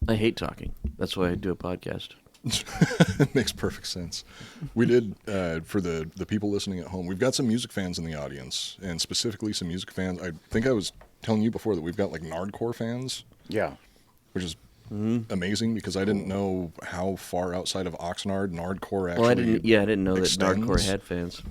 I hate talking. That's why I do a podcast. It makes perfect sense. We did, for the people listening at home, we've got some music fans in the audience, and specifically some music fans. I think I was telling you before that we've got like Nardcore fans. Yeah. Which is amazing because I didn't know how far outside of Oxnard Nardcore actually Well, I didn't know extends. that Nardcore had fans.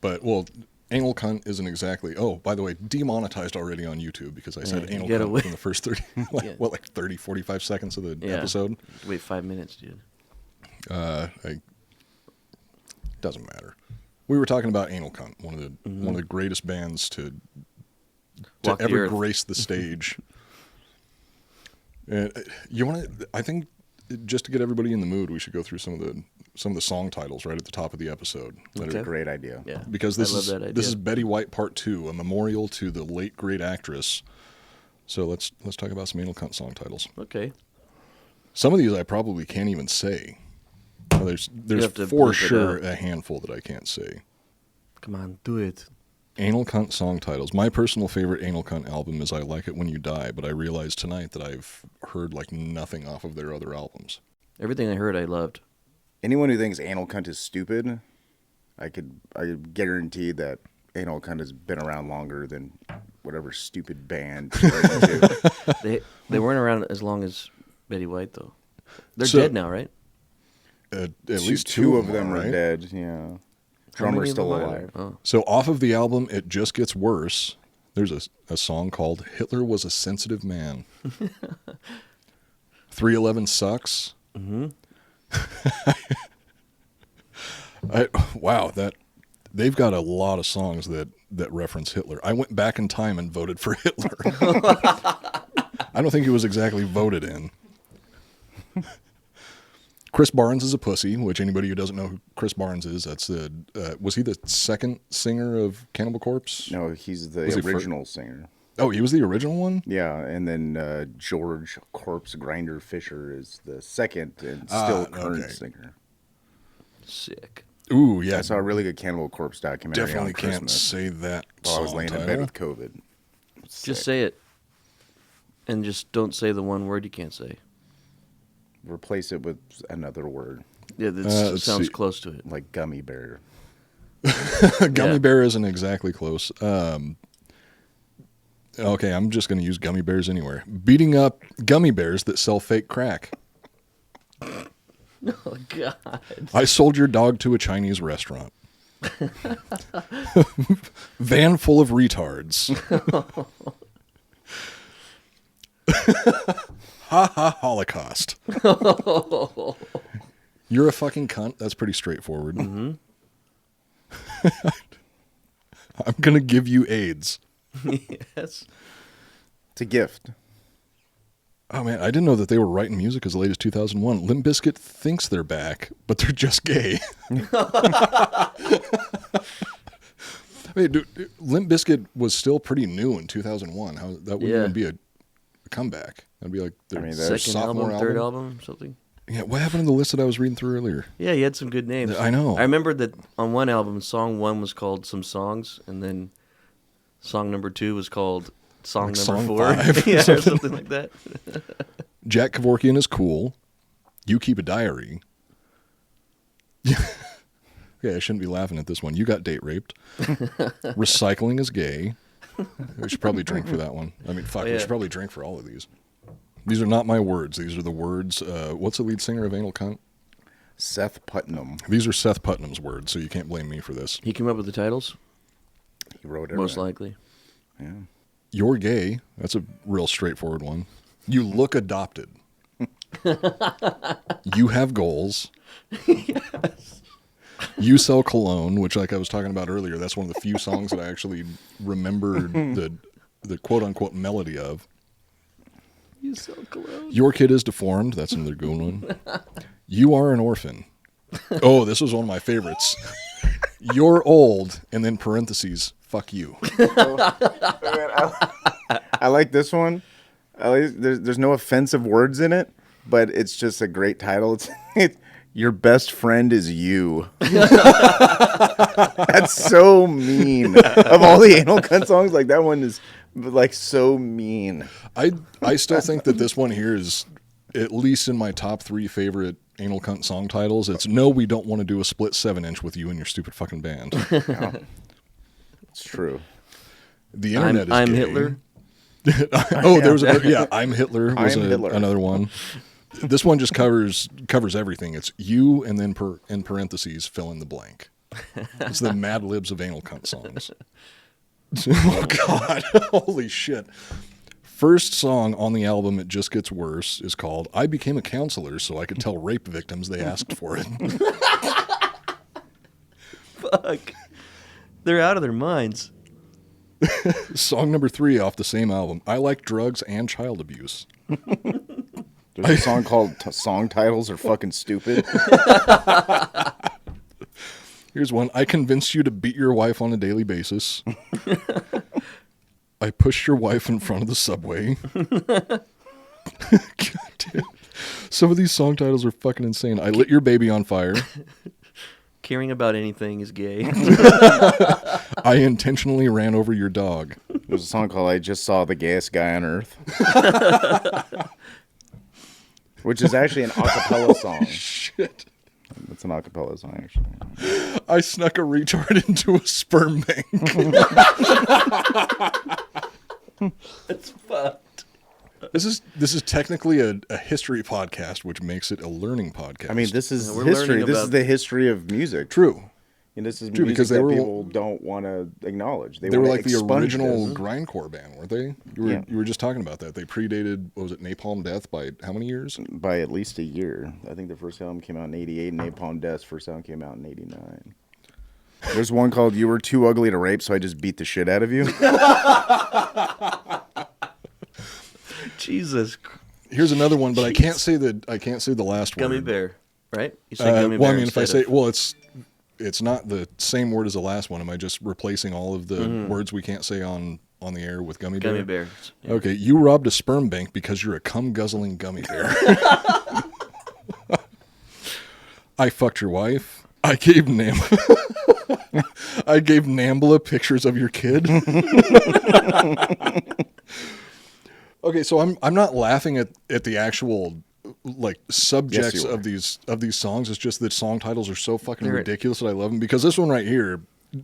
But, well, anal cunt isn't exactly... Oh, by the way, demonetized already on YouTube because I said anal cunt in the first 30, like 30, 45 seconds of the episode? Wait 5 minutes, dude. Doesn't matter. We were talking about Anal Cunt, one of the greatest bands to ever grace the stage. And I think just to get everybody in the mood, we should go through some of the song titles right at the top of the episode. That's a great idea. Yeah, because this is Betty White Part 2, a memorial to the late great actress. So let's talk about some Anal Cunt song titles. Okay. Some of these I probably can't even say. There's for sure a handful that I can't say. Come on, do it. Anal Cunt song titles. My personal favorite Anal Cunt album is I Like It When You Die, but I realized tonight that I've heard like nothing off of their other albums. Everything I heard I loved. Anyone who thinks Anal Cunt is stupid, I could guarantee that Anal Cunt has been around longer than whatever stupid band. They weren't around as long as Betty White, though. They're dead now, right? At least two of them are dead, yeah. Drummer's still alive. Oh. So off of the album, It Just Gets Worse, there's a song called Hitler Was a Sensitive Man. 311 Sucks. Mm-hmm. Wow, they've got a lot of songs that reference Hitler. I went back in time and voted for Hitler. I don't think he was exactly voted in. Chris Barnes is a pussy, which anybody who doesn't know who Chris Barnes is, was he the second singer of Cannibal Corpse? No, he's the original singer. Oh, he was the original one? Yeah, and then George Corpse Grinder Fisher is the second and still current singer. Sick. Ooh, yeah. I saw a really good Cannibal Corpse documentary Definitely on Christmas. can't say that while I was laying title. in bed with COVID. Just say it. And just don't say the one word you can't say. Replace it with another word. Yeah, that sounds close to it. Like gummy bear. Gummy bear isn't exactly close. Okay, I'm just going to use gummy bears anywhere. Beating up gummy bears that sell fake crack. Oh, God. I sold your dog to a Chinese restaurant. Van full of retards. Ha ha Holocaust. You're a fucking cunt. That's pretty straightforward. Mm-hmm. I'm going to give you AIDS. Yes. It's a gift. Oh, man, I didn't know that they were writing music as late as 2001. Limp Bizkit thinks they're back, but they're just gay. I mean, dude, Limp Bizkit was still pretty new in 2001. That wouldn't even be a comeback. That'd be like their second album, third album, something. Yeah, what happened to the list that I was reading through earlier? Yeah, he had some good names. I know. I remember that on one album, song 1 was called Some Songs, and then song number 2 was called Song Number 4. 5 yeah, or something like that. Jack Kevorkian is cool. You Keep a Diary. Yeah, I shouldn't be laughing at this one. You Got Date Raped. Recycling is Gay. We should probably drink for that one. I mean, fuck, we should probably drink for all of these. These are not my words. These are the words. What's the lead singer of Anal Cunt? Seth Putnam. These are Seth Putnam's words, so you can't blame me for this. He came up with the titles? He wrote it. Most likely. Yeah. You're Gay. That's a real straightforward one. You Look Adopted. You Have Goals. Yes. You Sell Cologne, which, like I was talking about earlier, that's one of the few songs that I actually remembered the quote-unquote melody of. You Sell Cologne. Your Kid is Deformed. That's another good one. You Are an Orphan. Oh, this was one of my favorites. You're Old, and then parentheses, fuck you. I like this one. There's no offensive words in it, but it's just a great title. Your best friend is you. That's so mean. Of all the anal cunt songs, like that one is like so mean. I still think that this one here is at least in my top 3 favorite anal cunt song titles. It's No, We Don't Want to Do a Split 7-inch with you and your stupid fucking band. Yeah. It's true. The internet is I'm gay. Hitler. There was I'm Hitler was Hitler. another one. This one just covers everything. It's you and then in parentheses fill in the blank. It's the Mad Libs of anal cunt songs. Oh God, holy shit. First song on the album, It Just Gets Worse, is called I Became a Counselor So I Could Tell Rape Victims They Asked for It. Fuck. They're out of their minds. Song number 3 off the same album, I Like Drugs and Child Abuse. There's a song called Song Titles Are Fucking Stupid. Here's one, I Convinced You to Beat Your Wife on a Daily Basis. I Pushed Your Wife in Front of the Subway. God damn. Some of these song titles are fucking insane. I Lit Your Baby on Fire. Caring about anything is gay. I Intentionally Ran Over Your Dog. There's a song called I Just Saw the Gayest Guy on Earth. Which is actually an a cappella song. Shit. It's an a cappella song, actually. I Snuck a Retard into a Sperm Bank. That's fucked. This is technically a history podcast, which makes it a learning podcast. I mean, this is we're history. learning This is about- the history of music. true. And this is True, music because they that were- people don't want to acknowledge. They were wanna like the expunge original this. grindcore band, weren't they? Yeah. You were just talking about that. They predated, what was it, Napalm Death by how many years? By at least a year. I think the first album came out in 88, and Napalm Death's first album came out in 89. There's one called You Were Too Ugly to Rape, So I Just Beat the Shit Out of You. Jesus. Here's another one, but I can't say the last one. Gummy bear, right? You said gummy bear. Well, I mean, if I instead say, of- well, it's not the same word as the last one. Am I just replacing all of the words we can't say on the air with gummy bear? Gummy bears. Yeah. Okay, you robbed a sperm bank because you're a cum-guzzling gummy bear. I fucked your wife. I gave Nambla pictures of your kid. Okay, so I'm not laughing at the actual like subjects Yes, you are. of these songs. It's just that song titles are so fucking They're- ridiculous that I love them. Because this one right here,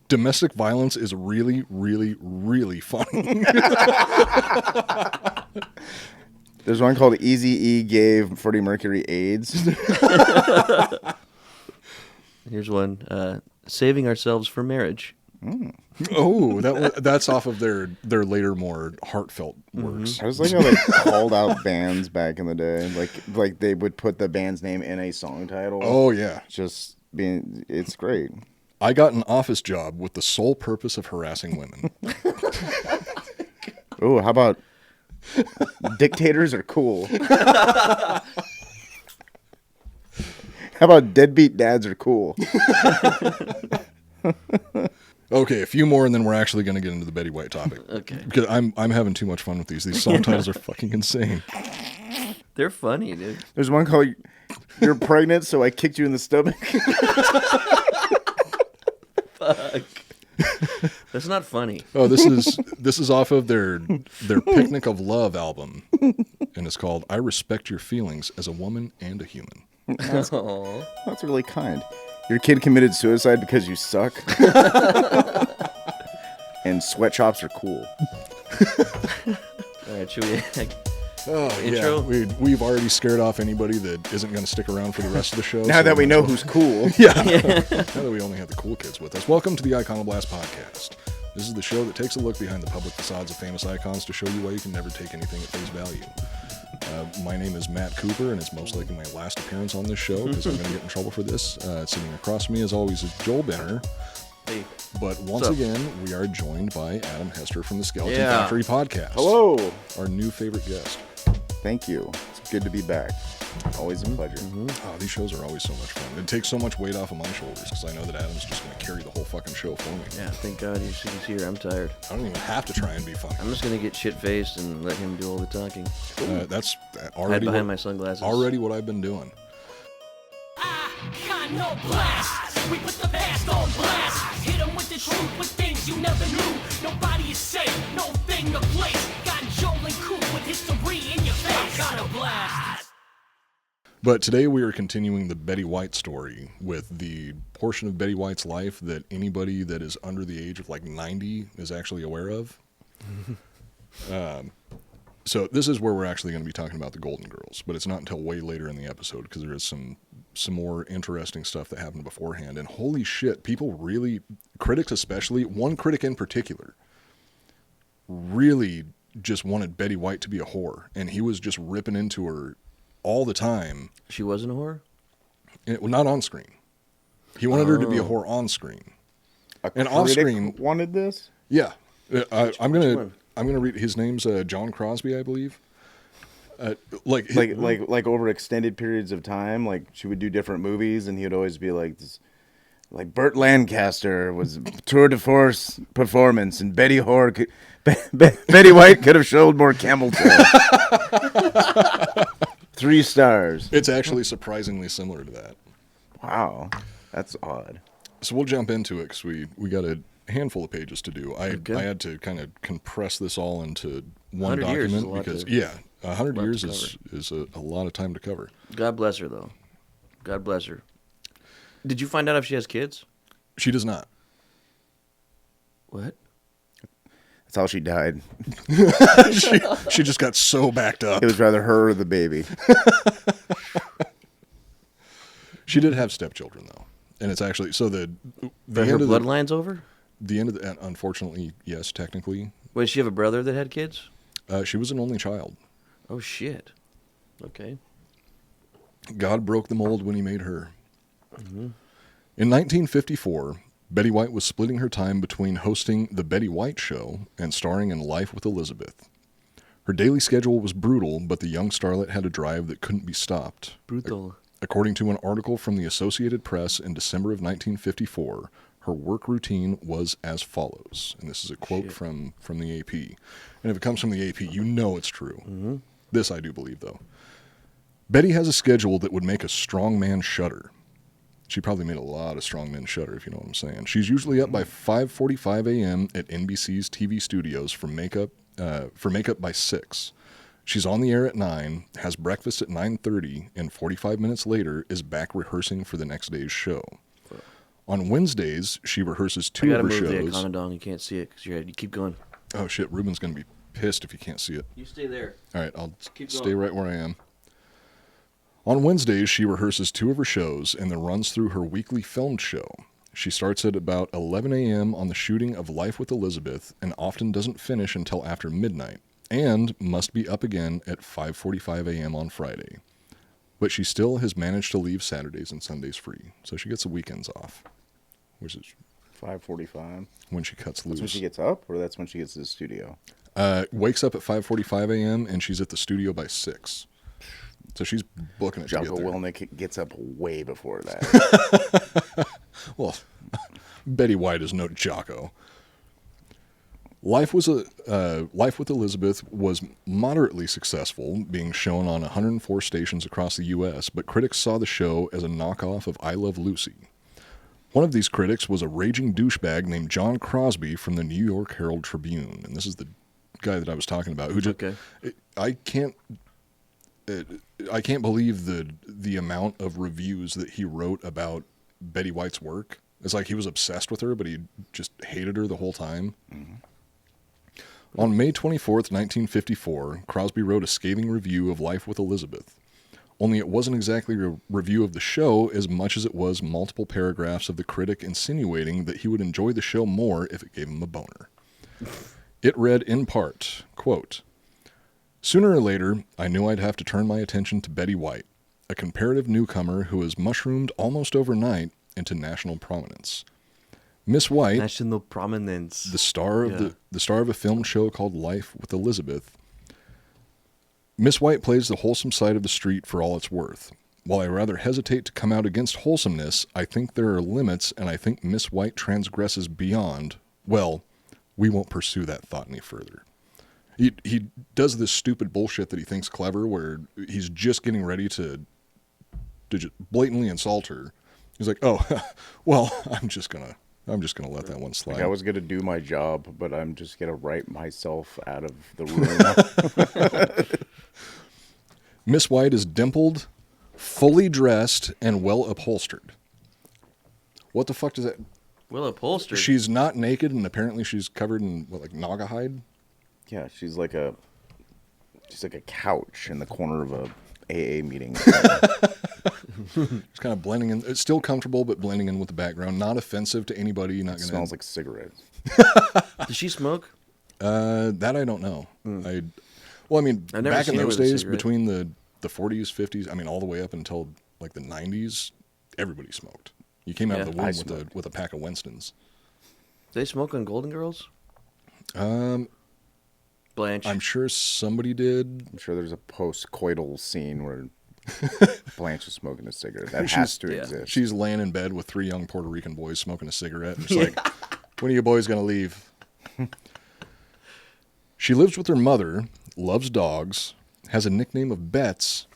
domestic violence, is really, really, really funny. There's one called Eazy-E Gave Freddie Mercury AIDS. Here's one. Saving ourselves for marriage. Oh, that's off of their later more heartfelt works. I just like how they called out bands back in the day. Like they would put the band's name in a song title. Oh yeah, It's great. I got an office job with the sole purpose of harassing women. Oh, how about dictators are cool? How about deadbeat dads are cool? Okay, a few more, and then we're actually going to get into the Betty White topic. Okay. Because I'm having too much fun with these. These song titles are fucking insane. They're funny, dude. There's one called You're Pregnant, So I Kicked You in the Stomach. Fuck. That's not funny. Oh, this is off of their Picnic of Love album, and it's called "I Respect Your Feelings as a Woman and a Human." Aw. That's really kind. Your kid committed suicide because you suck. And sweatshops are cool. All right, should we? Oh Intro? yeah, we've already scared off anybody that isn't going to stick around for the rest of the show. Now so that we know who's cool. Yeah. Now that we only have the cool kids with us. Welcome to the Iconoblast Podcast. This is the show that takes a look behind the public facades of famous icons to show you why you can never take anything at face value. My name is Matt Cooper, and it's most likely my last appearance on this show because I'm going to get in trouble for this. Sitting across from me, as always, is Joel Benner. Hey. But once up? again, we are joined by Adam Hester from the Skeleton Yeah. Factory Podcast. Hello. Our new favorite guest. Thank you. It's good to be back. Always a pleasure. Oh, these shows are always so much fun. It takes so much weight off of my shoulders because I know that Adam's just going to carry the whole fucking show for me. Yeah, thank God he's here. I'm tired. I don't even have to try and be funny. I'm just gonna get shit-faced and let him do all the talking. That's Hide already behind what, my sunglasses. already what I've been doing. got no blast. We put the past on blast. Hit 'em with the truth, with things you never knew. Nobody is safe, no thing to place. Got Joel and Coop with history in your face. Got a blast. But today we are continuing the Betty White story with the portion of Betty White's life that anybody that is under the age of like 90 is actually aware of. So this is where we're actually going to be talking about the Golden Girls, but it's not until way later in the episode because there is some more interesting stuff that happened beforehand. And holy shit, people really, critics especially, one critic in particular, really just wanted Betty White to be a whore, and he was just ripping into her all the time. She wasn't a whore? Well, not on screen. He wanted her to be a whore on screen. And off screen wanted this? Yeah. I'm gonna read. His name's John Crosby, I believe. Like over extended periods of time, like she would do different movies, and he would always be like this, like Burt Lancaster was tour de force performance, and Betty White could have showed more camel toe. 3 stars. It's actually surprisingly similar to that. Wow, that's odd. So we'll jump into it because we got a handful of pages to do. I had to kind of compress this all into one document because 100 years is a lot of time to cover. God bless her, though. God bless her. Did you find out if she has kids? She does not. What? That's how she died. she just got so backed up. It was rather her or the baby. She did have stepchildren, though. And it's actually, so the But her bloodline's over? The end of the, unfortunately, yes, technically. Wait, did she have a brother that had kids? She was an only child. Oh, shit. Okay. God broke the mold when he made her. Mm-hmm. In 1954, Betty White was splitting her time between hosting The Betty White Show and starring in Life with Elizabeth. Her daily schedule was brutal, but the young starlet had a drive that couldn't be stopped. Brutal. According to an article from the Associated Press in December of 1954, her work routine was as follows. And this is a quote from the AP. And if it comes from the AP, you know it's true. Mm-hmm. This I do believe, though. Betty has a schedule that would make a strong man shudder. She probably made a lot of strong men shudder, if you know what I'm saying. She's usually up by 5:45 a.m. at NBC's TV studios for makeup by 6. She's on the air at 9, has breakfast at 9:30, and 45 minutes later is back rehearsing for the next day's show. On Wednesdays, she rehearses 2 of her shows. I gotta move the Econodon. You can't see it because you're head. You keep going. Oh, shit. Ruben's going to be pissed if he can't see it. You stay there. All right. I'll stay right where I am. On Wednesdays, she rehearses 2 of her shows and then runs through her weekly filmed show. She starts at about 11 a.m. on the shooting of Life with Elizabeth and often doesn't finish until after midnight, and must be up again at 5:45 a.m. on Friday. But she still has managed to leave Saturdays and Sundays free, so she gets the weekends off, which is 5:45 when she cuts loose. That's when she gets up, or that's when she gets to the studio? Wakes up at 5:45 a.m. and she's at the studio by 6. So she's booking it. Jocko Willink gets up way before that. Well, Betty White is no Jocko. Life with Elizabeth was moderately successful, being shown on 104 stations across the U.S., but critics saw the show as a knockoff of I Love Lucy. One of these critics was a raging douchebag named John Crosby from the New York Herald Tribune, and this is the guy that I was talking about. Who just I can't believe the amount of reviews that he wrote about Betty White's work. It's like he was obsessed with her, but he just hated her the whole time. Mm-hmm. On May 24th, 1954, Crosby wrote a scathing review of Life with Elizabeth. Only it wasn't exactly a review of the show as much as it was multiple paragraphs of the critic insinuating that he would enjoy the show more if it gave him a boner. It read in part, quote, "Sooner or later, I knew I'd have to turn my attention to Betty White, a comparative newcomer who has mushroomed almost overnight into national prominence. Miss White, national prominence, the star of a film show called Life with Elizabeth. Miss White plays the wholesome side of the street for all it's worth. While I rather hesitate to come out against wholesomeness, I think there are limits, and I think Miss White transgresses beyond. Well, we won't pursue that thought any further." He does this stupid bullshit that he thinks clever, where he's just getting ready to just blatantly insult her, He's like, oh, well, I'm just gonna let that one slide. Like I was gonna do my job, but I'm just gonna write myself out of the room. Miss White is dimpled, fully dressed, and well upholstered. What the fuck does that? Well upholstered. She's not naked, and apparently she's covered in what, like naga hide. Yeah, she's like a couch in the corner of a AA meeting. It's kind of blending in. It's still comfortable, but blending in with the background. Not offensive to anybody. Not gonna. Smells like cigarettes. Does she smoke? That I don't know. I mean, I've never back in seen her those with a days, cigarette. between the 40s, 50s, I mean, all the way up until like the 90s, everybody smoked. You came out of the Yeah, womb with a pack of Winstons. Do they smoke on Golden Girls? Blanche. I'm sure somebody did. I'm sure there's a post-coital scene where Blanche is smoking a cigarette. That has to exist. She's laying in bed with 3 young Puerto Rican boys smoking a cigarette. And it's like, when are you boys going to leave? She lives with her mother, loves dogs, has a nickname of Bets,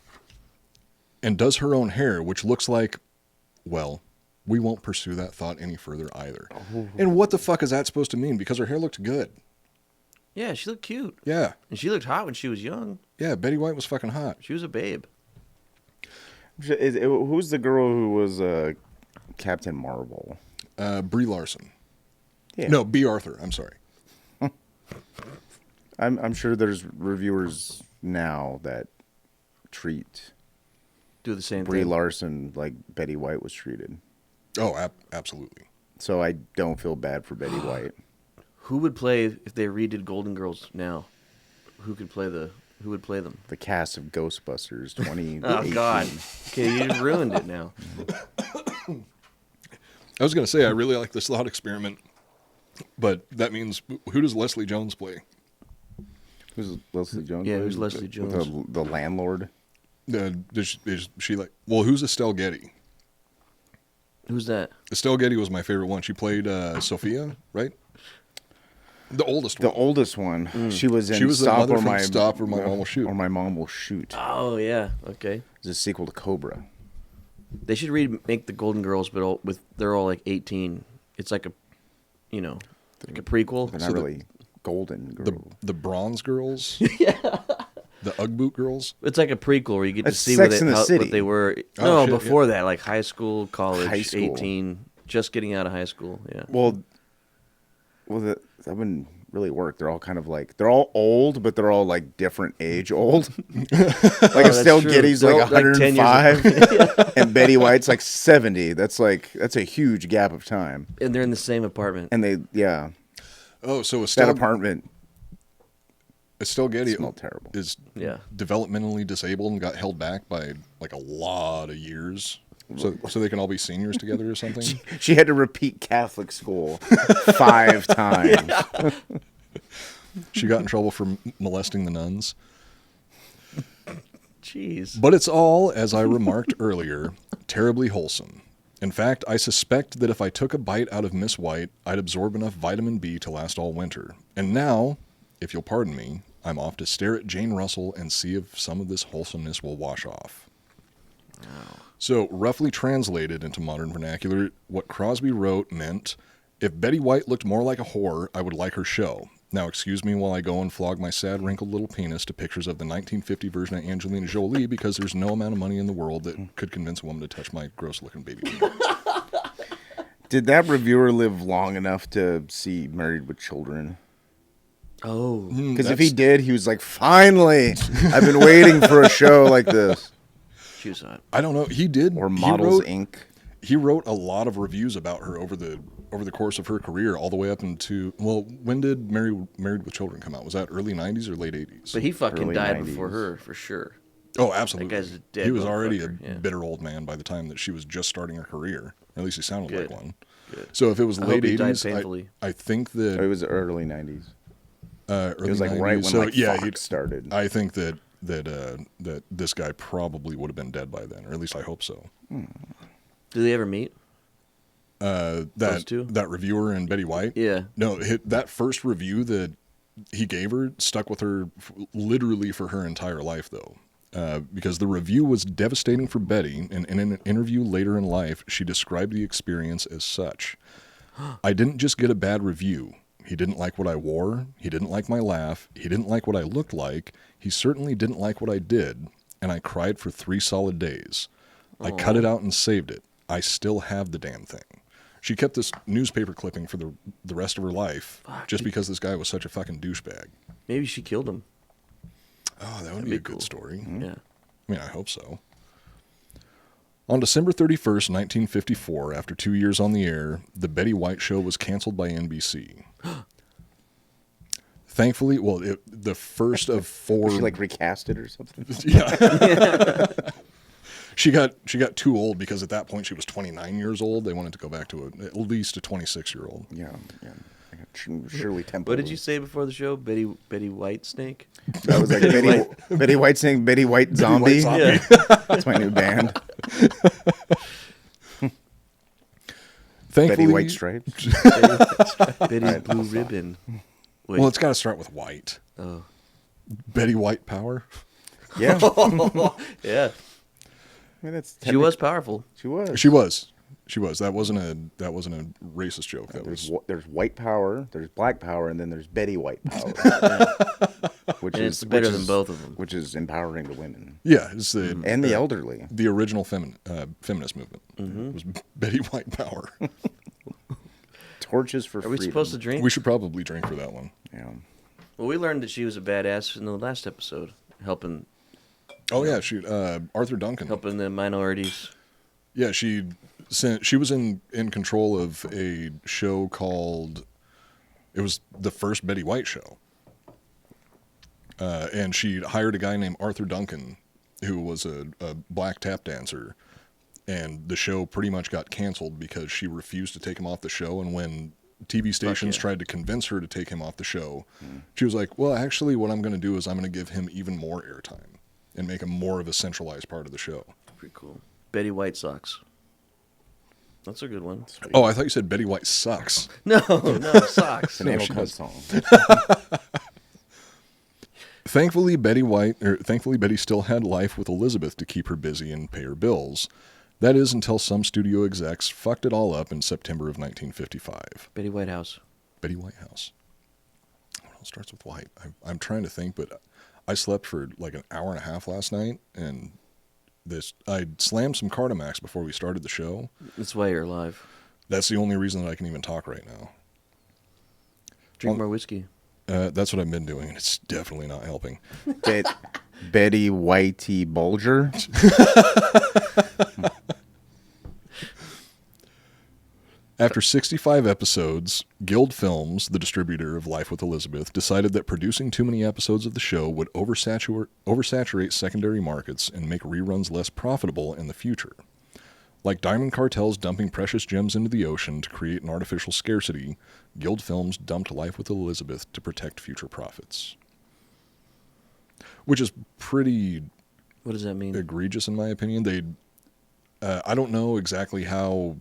and does her own hair, which looks like, well, we won't pursue that thought any further either. And what the fuck is that supposed to mean? Because her hair looked good. Yeah, she looked cute. Yeah. And she looked hot when she was young. Yeah, Betty White was fucking hot. She was a babe. Who's the girl who was Captain Marvel? Brie Larson. Yeah. No, B. Arthur. I'm sorry. I'm sure there's reviewers now that treat Do the same Brie thing. Larson like Betty White was treated. Oh, absolutely. So I don't feel bad for Betty White. Who would play if they redid Golden Girls now? Who would play them? The cast of Ghostbusters 2018. Oh God. Okay, you just ruined it now. I was going to say, I really like this thought experiment, but that means, who does Leslie Jones play? Who's Leslie Jones? Yeah, play? who's Leslie With Jones? The landlord. Is she like, well, who's Estelle Getty? Who's that? Estelle Getty was my favorite one. She played Sophia, right? The oldest one. The oldest one. She was in She was the Stop mother or from My Stop or My Mom Will Shoot. Or My Mom Will Shoot. Oh yeah. Okay. It's a sequel to Cobra. They should remake the Golden Girls, but they're all like 18. It's like a, like a prequel. They're not really golden girl. The Bronze Girls? Yeah. The Ugg Boot Girls? It's like a prequel where you get That's to see Sex in the City. what they were. Oh, No, shit, before that, like high school, college, High school. 18, just getting out of high school. Yeah. Well, that wouldn't really work. They're all kind of like, they're all old, but they're all like different age old. Like Estelle true. Getty's They're like all, like, 10 years 105 and Betty White's like 70. That's a huge gap of time. And they're in the same apartment. And Oh, so that apartment Estelle Getty smelled terrible. is Yeah. developmentally disabled and got held back by like a lot of years. So they can all be seniors together or something? She had to repeat Catholic school 5 times. She got in trouble for molesting the nuns. Jeez. But it's all, as I remarked earlier, terribly wholesome. In fact, I suspect that if I took a bite out of Miss White, I'd absorb enough vitamin B to last all winter. And now, if you'll pardon me, I'm off to stare at Jane Russell and see if some of this wholesomeness will wash off. Wow. So, roughly translated into modern vernacular, what Crosby wrote meant, if Betty White looked more like a whore, I would like her show. Now, excuse me while I go and flog my sad, wrinkled little penis to pictures of the 1950 version of Angelina Jolie, because there's no amount of money in the world that could convince a woman to touch my gross-looking baby. Did that reviewer live long enough to see Married with Children? Oh. Because if he did, he was like, finally, I've been waiting for a show like this. She was hot. I don't know. He did. Or he Models wrote, Inc. He wrote a lot of reviews about her over the course of her career, all the way up into, well, when did Married with Children come out? Was that early 90s or late 80s? But he fucking Early died 90s. before her, for sure. Oh, absolutely. That guy's a dead he was already a motherfucker, yeah. bitter old man by the time that she was just starting her career. Or at least he sounded Good. like one. Good. So if it was I late hope he died 80s, painfully. I think that It was early 90s. early It was like 90s. right when So, like yeah, Fox started. I think that this guy probably would have been dead by then, or at least I hope so. Did they ever meet? Those two? That reviewer and Betty White. Yeah. No, that first review that he gave her stuck with her literally for her entire life, though. because the review was devastating for Betty, and in an interview later in life, she described the experience as such. I didn't just get a bad review. He didn't like what I wore. He didn't like my laugh. He didn't like what I looked like. He certainly didn't like what I did. And I cried for 3 solid days. I cut it out and saved it. I still have the damn thing. She kept this newspaper clipping for the rest of her life just because this guy was such a fucking douchebag. Maybe she killed him. Oh, that would be a good story. Yeah. I mean, I hope so. On December 31st, 1954, after 2 years on the air, the Betty White Show was canceled by NBC. Thankfully, the first of 4... She, like, recast it or something? Yeah. She got too old because at that point she was 29 years old. They wanted to go back to at least a 26-year-old. Yeah. Shirley Temple. What did you say before the show? Betty White Snake? I was like, Betty White saying Betty White Zombie. Yeah. That's my new band. Thankfully, Betty White Stripes. Betty's Blue Ribbon. Wait. Well, it's got to start with white. Oh. Betty White Power. Yeah. Yeah. I mean, that's She was powerful. She was. She was. That wasn't a racist joke. There's white power, there's black power, and then there's Betty White power. Which And it's better than both of them. Which is empowering the women. Yeah, it's the And the elderly. The original feminist movement was Betty White Power. Torches for Are freedom. we supposed to drink? We should probably drink for that one. Yeah. Well, we learned that she was a badass in the last episode, helping Oh yeah, Arthur Duncan. helping the minorities. Yeah, she was in control of a show called, it was the first Betty White show. And she hired a guy named Arthur Duncan, who was a black tap dancer. And the show pretty much got canceled because she refused to take him off the show. And when TV stations tried to convince her to take him off the show, she was like, well, actually, what I'm going to do is I'm going to give him even more airtime and make him more of a centralized part of the show. Pretty cool. Betty White socks. That's a good one. Oh, I thought you said Betty White sucks. No, socks. It's an anal cut song. Thankfully, Betty still had life with Elizabeth to keep her busy and pay her bills. That is until some studio execs fucked it all up in September of 1955. Betty Whitehouse. Betty Whitehouse. What else starts with white? I'm trying to think, but I slept for like an hour and a half last night, and I slammed some Cardimax before we started the show. That's why you're alive. That's the only reason that I can even talk right now. Drink more whiskey. That's what I've been doing, and it's definitely not helping. Betty Whitey Bulger. After 65 episodes, Guild Films, the distributor of Life with Elizabeth, decided that producing too many episodes of the show would oversaturate secondary markets and make reruns less profitable in the future. Like diamond cartels dumping precious gems into the ocean to create an artificial scarcity, Guild Films dumped Life with Elizabeth to protect future profits. Which is pretty What does that mean? egregious in my opinion. I don't know exactly how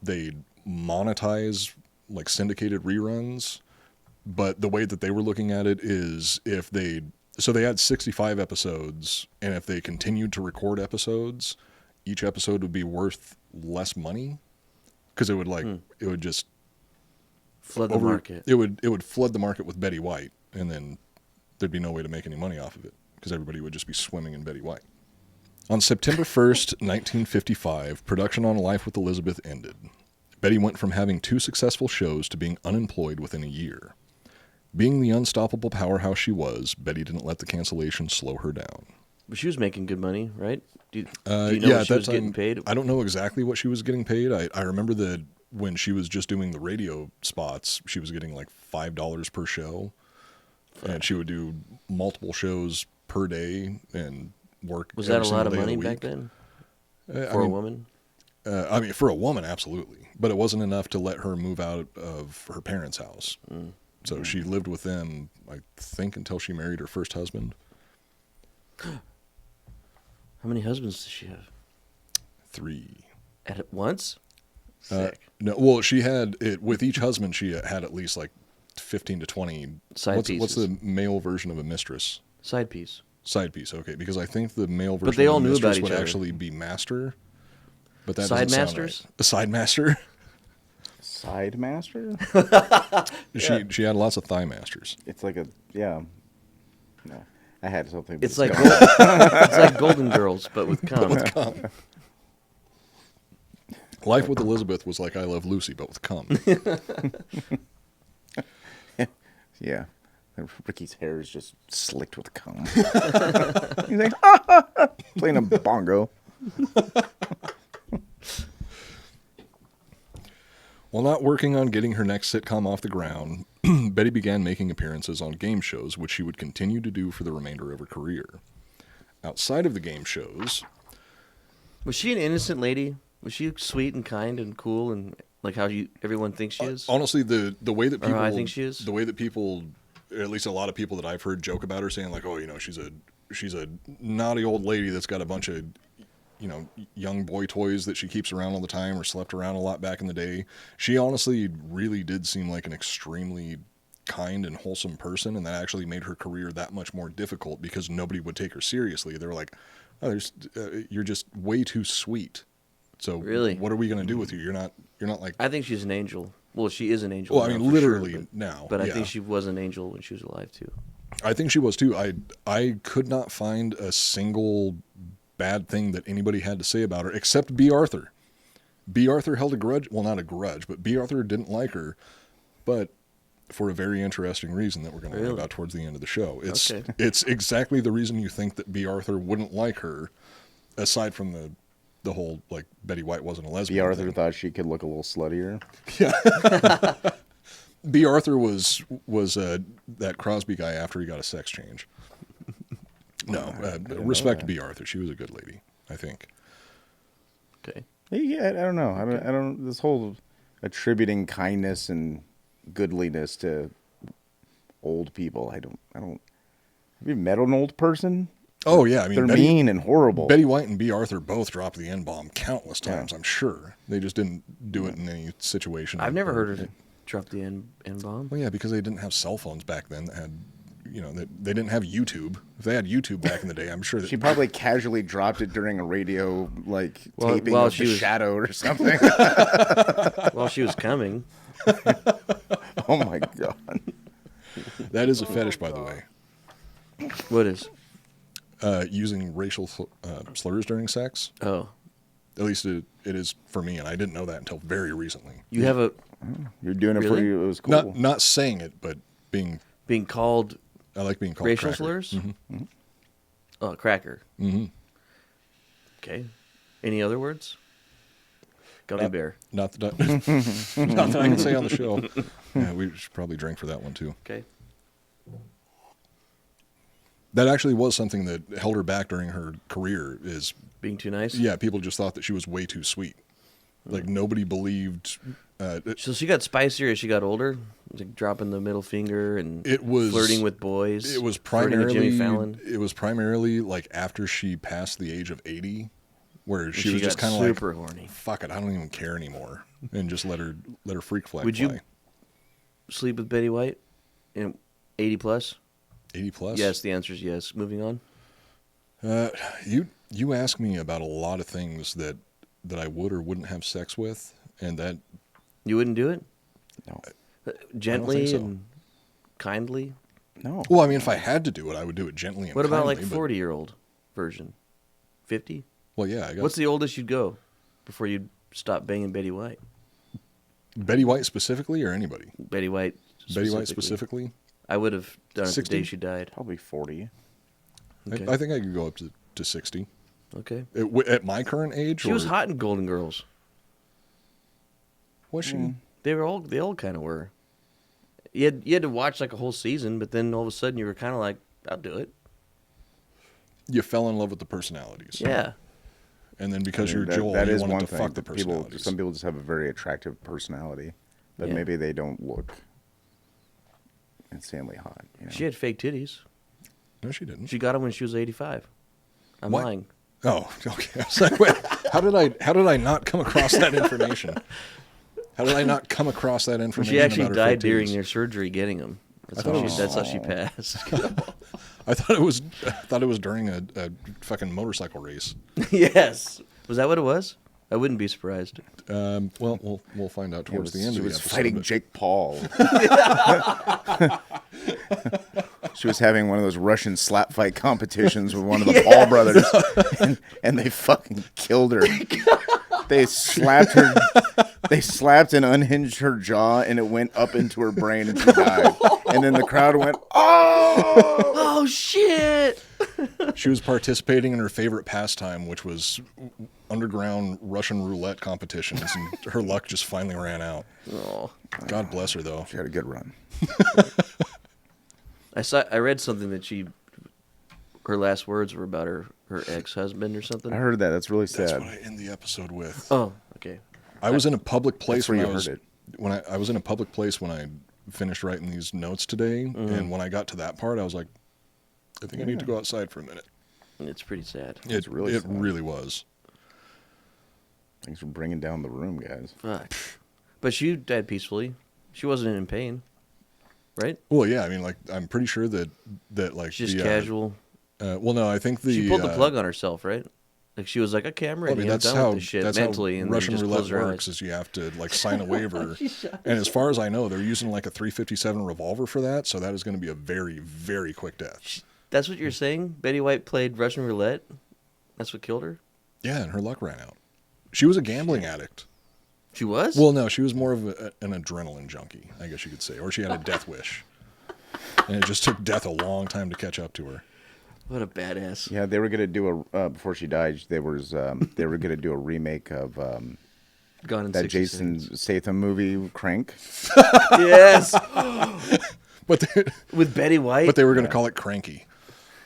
they monetize like syndicated reruns, but the way that they were looking at it is they had 65 episodes, and if they continued to record episodes, each episode would be worth less money because it would just Flood the market. It would flood the market with Betty White, and then there'd be no way to make any money off of it because everybody would just be swimming in Betty White. On September 1st, 1955, production on Life with Elizabeth ended. Betty went from having 2 successful shows to being unemployed within a year. Being the unstoppable powerhouse she was, Betty didn't let the cancellation slow her down. But she was making good money, right? Do you know Yeah, what she at was that getting time, paid? I don't know exactly what she was getting paid. I remember that when she was just doing the radio spots, she was getting like $5 per show. And she would do multiple shows per day and work. Was that a lot of every money single day back of the then? week. For a woman? For a woman, absolutely. But it wasn't enough to let her move out of her parents' house. So she lived with them, I think, until she married her first husband. How many husbands does she have? 3. At once? Sick. No, well, she had it with each husband. She had at least like 15 to 20 Side What's pieces. the male version of a mistress? Side piece. Side piece, okay, because I think the male version But they all of knew Mistress about each would other. actually be master. But that Side doesn't sound masters? right. A side master? Side master? She had lots of thigh masters. It's like no. I had something. but It's like gone. it's like Golden Girls, but with cum. Life with Elizabeth was like I Love Lucy, but with cum. Yeah. Ricky's hair is just slicked with cum. He's like, playing a bongo. While not working on getting her next sitcom off the ground, Betty began making appearances on game shows, which she would continue to do for the remainder of her career. Outside of the game shows, Was she an innocent lady? Was she sweet and kind and cool and like how everyone thinks she is? honestly, the way that Or people, how I think she is? the way that people, at least a lot of people that I've heard joke about her, saying like, oh, she's a naughty old lady that's got a bunch of, young boy toys that she keeps around all the time or slept around a lot back in the day. She honestly really did seem like an extremely kind and wholesome person, and that actually made her career that much more difficult because nobody would take her seriously. They were like, oh, you're just way too sweet. So Really? what are we going to do with you? You're not like, I think she's an angel. Well, she is an angel. well, I now, mean, for sure, literally now. But I yeah. think she was an angel when she was alive too. I think she was too. I could not find a single bad thing that anybody had to say about her except B. Arthur. B. Arthur held a grudge. Well, not a grudge, but B. Arthur didn't like her, but for a very interesting reason that we're going to learn Really? about towards the end of the show. It's Okay. it's exactly the reason you think that B. Arthur wouldn't like her, aside from the whole like Betty White wasn't a lesbian. B. Arthur thing. thought she could look a little sluttier. B. Arthur was that Crosby guy after he got a sex change. No, respect to B. Arthur. She was a good lady, I think. Okay. Yeah, I don't know. I don't. This whole attributing kindness and goodliness to old people. I don't. Have you met an old person? Oh yeah, I mean They're mean and horrible. Betty White and B. Arthur both dropped the N-bomb countless times. I'm sure they just didn't do it in any situation. I've never heard her drop the N-bomb. Well, yeah, because they didn't have cell phones back then. That had, they didn't have YouTube. If they had YouTube back in the day, I'm sure that She probably casually dropped it during a radio Well, taping while of she The was- Shadow or something. While she was coming. Oh my god! that is a fetish, by the way. What is? Using racial slurs during sex. Oh. At least it is for me, and I didn't know that until very recently. You have a You're doing it for Really? you. It was cool. Not saying it, but being being called I like being called racial cracker. slurs? Mm-hmm. Oh, cracker. Mm-hmm. Okay. Any other words? Gummy bear. Not that not that I can say on the show. Yeah, we should probably drink for that one too. Okay. That actually was something that held her back during her career. Is Being too nice? yeah, people just thought that she was way too sweet. Like nobody believed. So she got spicier as she got older? Like dropping the middle finger and It was flirting with boys? It was flirting with primarily Jimmy Fallon? It was primarily like after she passed the age of 80, where she was got just kind of like, super horny. fuck it, I don't even care anymore, and just let her freak flag Would fly. you sleep with Betty White? 80 plus? 80 plus? Yes, the answer is yes. Moving on. You ask me about a lot of things that I would or wouldn't have sex with, and that You wouldn't do it? No. Gently so. and kindly? No. well, I mean, if I had to do it, I would do it gently and What about like kindly, but- 40-year-old version? 50? Well, yeah, I guess. What's the oldest you'd go before you'd stop banging Betty White? Betty White specifically, or anybody? Betty White Betty White specifically. I would have done it the 60? day she died. Probably 40. Okay. I think I could go up to 60. Okay. At my current age, She was hot in Golden Girls. Was she? They all kind of were. You had to watch like a whole season, but then all of a sudden you were kind of like, I'll do it. You fell in love with the personalities. Yeah. And then because I mean, you're Joel, that you is wanted one to thing. fuck the People, personalities. some people just have a very attractive personality, but Yeah. maybe they don't look insanely hot. You know? She had fake titties. No, she didn't. She got them when she was 85. I'm What? lying. Oh, okay. I was like, wait, how did I not come across that information? How did I not come across that information? She actually about her died fake during titties? their surgery getting them. That's thought how it she, was- that's how she passed. I thought it was during a fucking motorcycle race. Yes. Was that what it was? I wouldn't be surprised. Well, we'll find out towards the end She of the was episode. fighting but- Jake Paul. She was having one of those Russian slap fight competitions with one of the Paul brothers, and they fucking killed her. They slapped her. They slapped and unhinged her jaw, and it went up into her brain, and she died. And then the crowd went, "Oh, Oh, shit! She was participating in her favorite pastime, which was underground Russian roulette competitions, and her luck just finally ran out. Oh. God bless her, though. She had a good run." I read something that her last words were about her ex-husband or something. I heard that. That's really That's sad. what I end the episode with. Oh, okay. I was in a public place where when you I was heard it. when I was in a public place when I finished writing these notes today, Mm-hmm. and when I got to that part, I was like, I think I need to go outside for a minute. It's pretty sad. It really sad. really was. Thanks for bringing down the room, guys. Fuck. But she died peacefully. She wasn't in pain, right? Well, yeah, I mean, like, I'm pretty sure that like Just the, casual. well, no, I think She pulled the plug on herself, right? Like she was like, okay, I'm ready. I mean, I'm that's done how with this shit that's mentally, how and then Russian just roulette close her works. eyes. Is you have to like sign a waiver, and as far as I know, they're using like a .357 revolver for that, so that is going to be a very, very quick death. That's what you're saying? Betty White played Russian roulette? That's what killed her? Yeah, and her luck ran out. She was a gambling addict. She was? Well, no, she was more of an adrenaline junkie, I guess you could say, or she had a death wish, and it just took death a long time to catch up to her. What a badass. Yeah, they were gonna do a before she died. They were gonna do a remake of Gone in that 60 Jason seconds. Statham movie, Crank. Yes! But With Betty White? but they were going to call it Cranky.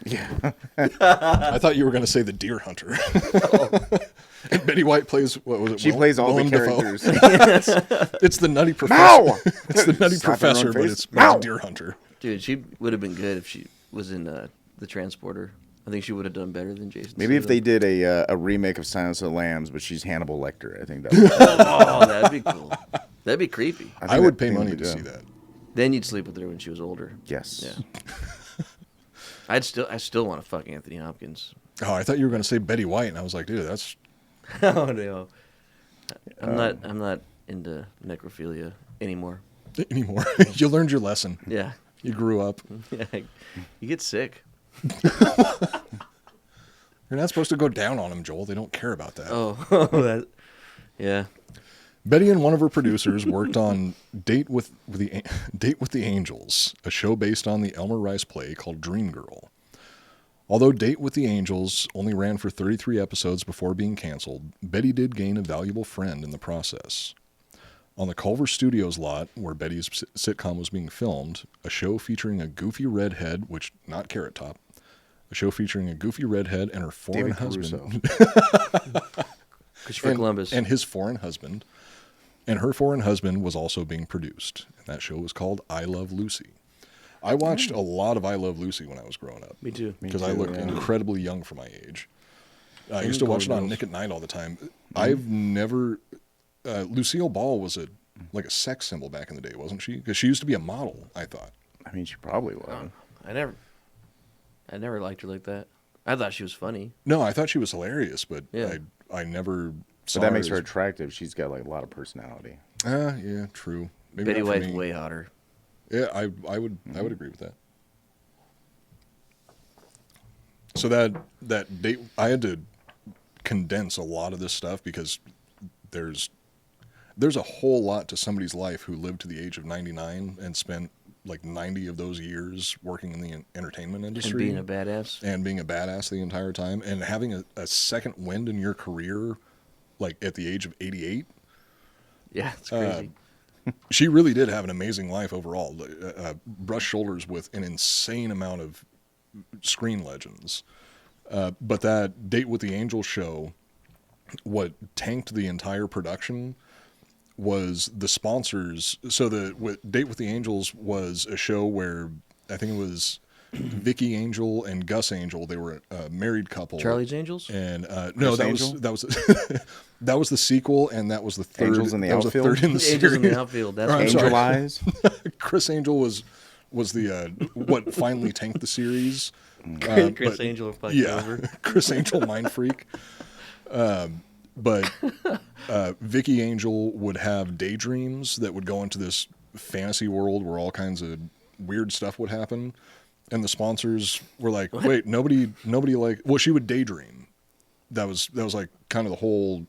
Yeah, I thought you were going to say the Deer Hunter. And Betty White plays, what was it? she plays all the Willem Dafoe. characters. It's the Nutty Professor. Mow! It's the Nutty Slap her in Professor, her but face. it's Mow! Deer Hunter. Dude, she would have been good if she was in the Transporter. I think she would have done better than Jason. Maybe if Statham. they did a remake of Silence of the Lambs, but she's Hannibal Lecter. I think that would Oh, that'd be cool. That'd be creepy. I would pay money to see that. Then you'd sleep with her when she was older. Yes. Yeah. I still want to fuck Anthony Hopkins. Oh, I thought you were going to say Betty White, and I was like, dude, that's... Oh no. I'm not into necrophilia anymore. anymore. You learned your lesson. Yeah. You grew up. Yeah. You get sick. You're not supposed to go down on them, Joel. They don't care about that. Oh, that. Yeah. Betty and one of her producers worked on Date with the Angels, a show based on the Elmer Rice play called Dreamgirl. Although Date with the Angels only ran for 33 episodes before being canceled, Betty did gain a valuable friend in the process. On the Culver Studios lot, where Betty's sitcom was being filmed, a show featuring a goofy redhead, which, not Carrot Top, a show featuring a goofy redhead and her foreign David husband. Christopher Columbus. And his foreign husband. And her foreign husband was also being produced. And that show was called I Love Lucy. I watched a lot of I Love Lucy when I was growing up. Me too. Because I looked incredibly young for my age. I used to watch it on Nick at Night all the time. I've never... Lucille Ball was a sex symbol back in the day, wasn't she? Because she used to be a model, I thought. I mean, she probably was. I never liked her like that. I thought she was funny. No, I thought she was hilarious, but Yeah. I never saw So that makes her as- attractive. She's got like a lot of personality. Yeah, true. Maybe Betty not for White's me. way hotter. Yeah, I would agree with that. So that date, I had to condense a lot of this stuff because there's a whole lot to somebody's life who lived to the age of 99 and spent like 90 of those years working in the entertainment industry. And being a badass. And being a badass the entire time. And having a second wind in your career, like at the age of 88. Yeah, it's crazy. She really did have an amazing life overall. Brushed shoulders with an insane amount of screen legends. But that Date with the Angels show, what tanked the entire production was the sponsors. So Date with the Angels was a show where I think it was Vicky Angel and Gus Angel. They were a married couple. Charlie's Angels? And no, that Angel? was that was the sequel, and that was the third. Angels in the that was Outfield? third in the Angels in the series. outfield. That's Or, I'm what sorry. Angel Eyes. Chris Angel was the what finally tanked the series. Chris Angel fucked Yeah, over. Chris Angel, mind freak. But Vicky Angel would have daydreams that would go into this fantasy world where all kinds of weird stuff would happen. And the sponsors were like, wait, nobody like, well, she would daydream. That was like kind of the whole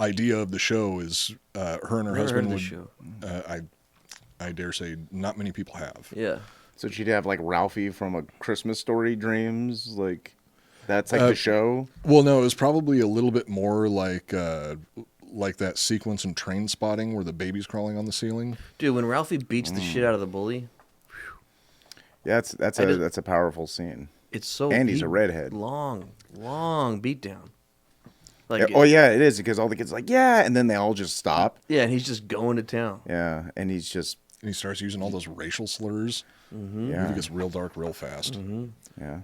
idea of the show is her and her husband would, show. I dare say not many people have. Yeah. So she'd have like Ralphie from A Christmas Story dreams, like that's like the show. Well, no, it was probably a little bit more like that sequence in Train Spotting where the baby's crawling on the ceiling. Dude, when Ralphie beats the shit out of the bully, Yeah, that's a powerful scene. it's so. And he's a redhead. Long beatdown. Like, Yeah, it is because all the kids are like, yeah, and then they all just stop. yeah, and he's just going to town. Yeah, and he's just And he starts using all those racial slurs. yeah, It gets real dark real fast. yeah.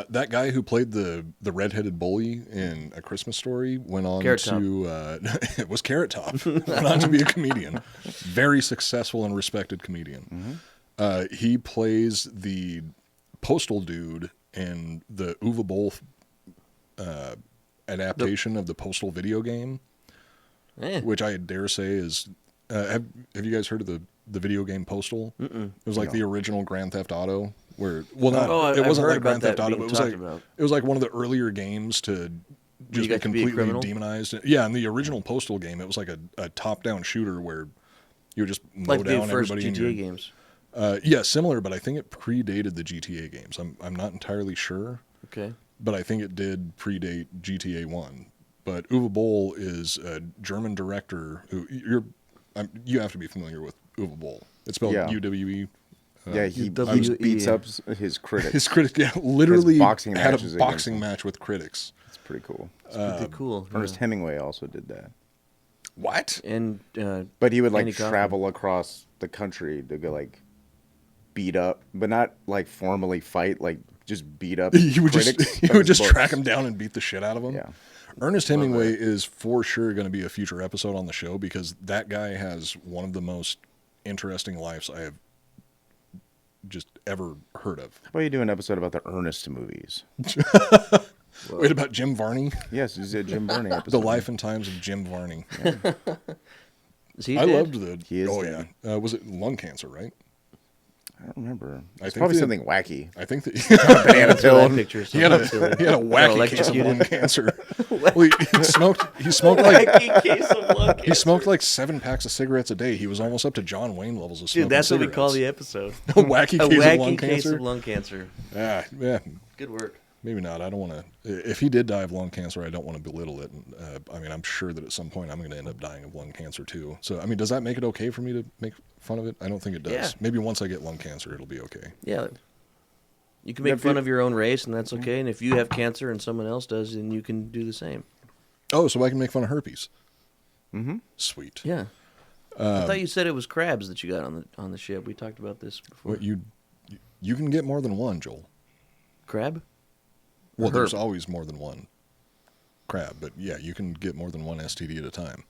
That guy who played the redheaded bully in A Christmas Story went on Carrot to it was Carrot Top. Went on to be a comedian, very successful and respected comedian. He plays the postal dude in the Uwe Boll adaptation of the Postal video game, which I dare say is. Have you guys heard of the video game Postal? It was like the original Grand Theft Auto. Where it wasn't like Grand Theft Auto, but it was like one of the earlier games to just be completely demonized. Yeah, in the original Postal game, it was like a top-down shooter where you would just mow Like down the first everybody. GTA games. Yeah, similar, but I think it predated the GTA games. I'm not entirely sure, Okay. but I think it did predate GTA 1. But Uwe Boll is a German director who you have to be familiar with Uwe Boll. It's spelled UWE. Yeah, he W-E. beats up his critics. His critics, yeah, literally boxing had matches a against boxing them. match with critics. It's pretty cool. Pretty cool. Ernest Hemingway also did that. What? And But he would like Andy Kaufman. travel across the country to go like beat up, but not like formally fight, like just beat up. You would critics just of his books. track him down and beat the shit out of him. Yeah. Ernest Hemingway is for sure going to be a future episode on the show because that guy has one of the most interesting lives I have just ever heard of. How about you do an episode about the Ernest movies? Wait, about Jim Varney? Yes, this is a Jim Varney episode. The life and times of Jim Varney. is he I dead? loved the. He is oh dead. yeah, was it lung cancer? Right. I don't remember. I It's think probably the- something wacky. I think that Banana That's what pill. I picture. he had a Something wacky case of electrocuted. lung cancer. Well, he smoked like Wacky case of lung he cancer. smoked like 7 packs of cigarettes a day. He was almost up to John Wayne levels of smoking. Dude, that's what we call the cigarettes. episode. A wacky A case wacky of lung case cancer. of lung cancer. Yeah, Good work. maybe not. I don't want to. If he did die of lung cancer, I don't want to belittle it. I mean, I'm sure that at some point I'm going to end up dying of lung cancer too. So, I mean, does that make it okay for me to make fun of it? I don't think it does. Yeah. Maybe once I get lung cancer, it'll be okay. Yeah. You can make fun of your own race, and that's okay. And if you have cancer and someone else does, then you can do the same. Oh, so I can make fun of herpes. Mm-hmm. Sweet. Yeah. I thought you said it was crabs that you got on the ship. We talked about this before. What you can get more than one, Joel. Crab? Well, Or there's herp? always more than one crab, but yeah, you can get more than one STD at a time.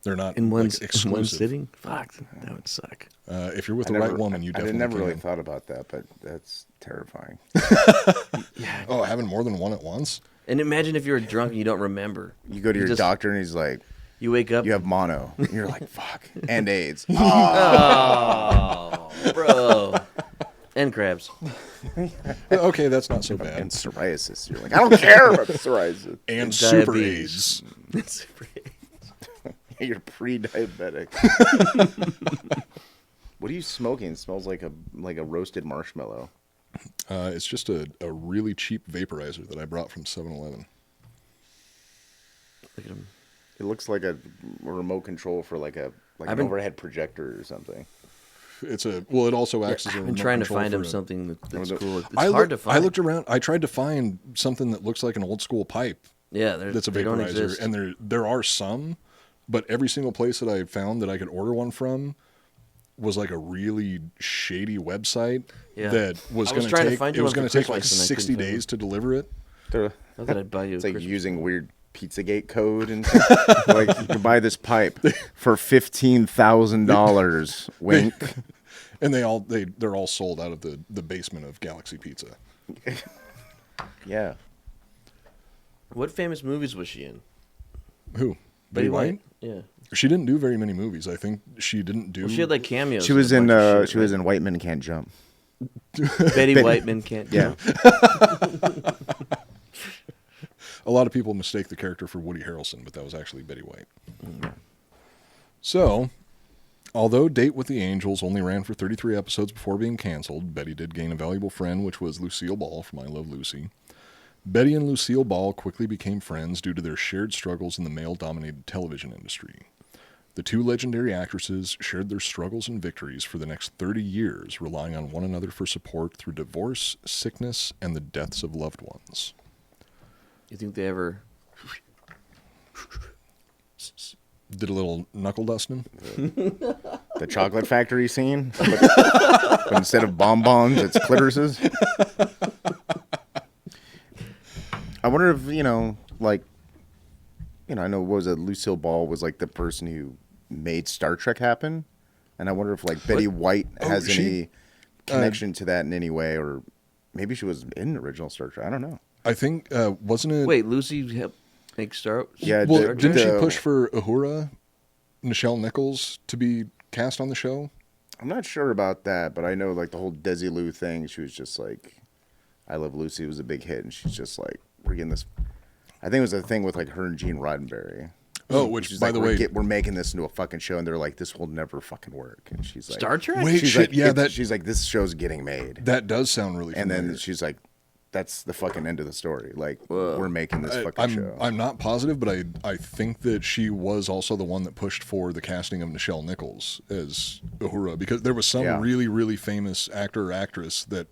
They're not In one, like, exclusive. in one sitting? Fuck, that would suck. If you're with the right woman, you I definitely never really can. thought about that, but that's terrifying. Oh, having more than one at once? And imagine if you're drunk and you don't remember. You go to your just- doctor and he's like, You wake up. "You have mono." And you're like, "Fuck," and AIDS. Oh, bro. And crabs. Okay, that's not so bad. And psoriasis. You're like, I don't care about psoriasis. And super Diabetes. AIDS. You're pre-diabetic. What are you smoking? It smells like a roasted marshmallow. It's just a really cheap vaporizer that I brought from 7-Eleven. Look at him. It looks like a remote control for like an overhead projector or something. It also acts as a I've been remote trying to control find for him a- something that's cool. It's I hard to find. I looked around. I tried to find something that looks like an old school pipe Yeah, that's a they don't vaporizer, exist. and there are some, but every single place that I found that I could order one from was like a really shady website Yeah. that was I going was trying to take. find It you was one going for to take like Christmas and I 60 couldn't find days to deliver it. They're- I thought I'd buy you. It's a like Christmas. using weird Pizzagate code and like you can buy this pipe for $15,000. Wink. And they're all sold out of the basement of Galaxy Pizza. Yeah. What famous movies was she in? Who? Betty White? Yeah. She didn't do very many movies. I think she didn't do. Well, she had like cameos. She was in. a bunch of shit, She was right? in White Men Can't Jump. Betty Whiteman can't. Yeah. A lot of people mistake the character for Woody Harrelson, but that was actually Betty White. So, although Date with the Angels only ran for 33 episodes before being canceled, Betty did gain a valuable friend, which was Lucille Ball from I Love Lucy. Betty and Lucille Ball quickly became friends due to their shared struggles in the male-dominated television industry. The two legendary actresses shared their struggles and victories for the next 30 years, relying on one another for support through divorce, sickness, and the deaths of loved ones. You think they ever? Did a little knuckle dusting? The chocolate factory scene. But instead of bonbons, it's clitorises. I wonder if, I know, what was it, Lucille Ball was like the person who made Star Trek happen. And I wonder if like Betty White has any connection to that in any way, or maybe she was in the original Star Trek. I don't know. I think, wasn't it? Wait, Lucy helped make Star. Yeah, Well, didn't she push for Uhura, Nichelle Nichols, to be cast on the show? I'm not sure about that, but I know like the whole Desilu thing. She was just like, I Love Lucy was a big hit, and she's just like, we're getting this. I think it was a thing with like her and Gene Roddenberry. Oh, which, She's by like, the way, we're making this into a fucking show, and they're like, this will never fucking work. And she's like, Star Trek. Wait, she's shit, like, yeah, she's like, this show's getting made. that does sound really And familiar. then she's like, that's the fucking end of the story. Like, we're making this fucking show. I'm not positive, but I think that she was also the one that pushed for the casting of Nichelle Nichols as Uhura, because there was some really, really famous actor or actress that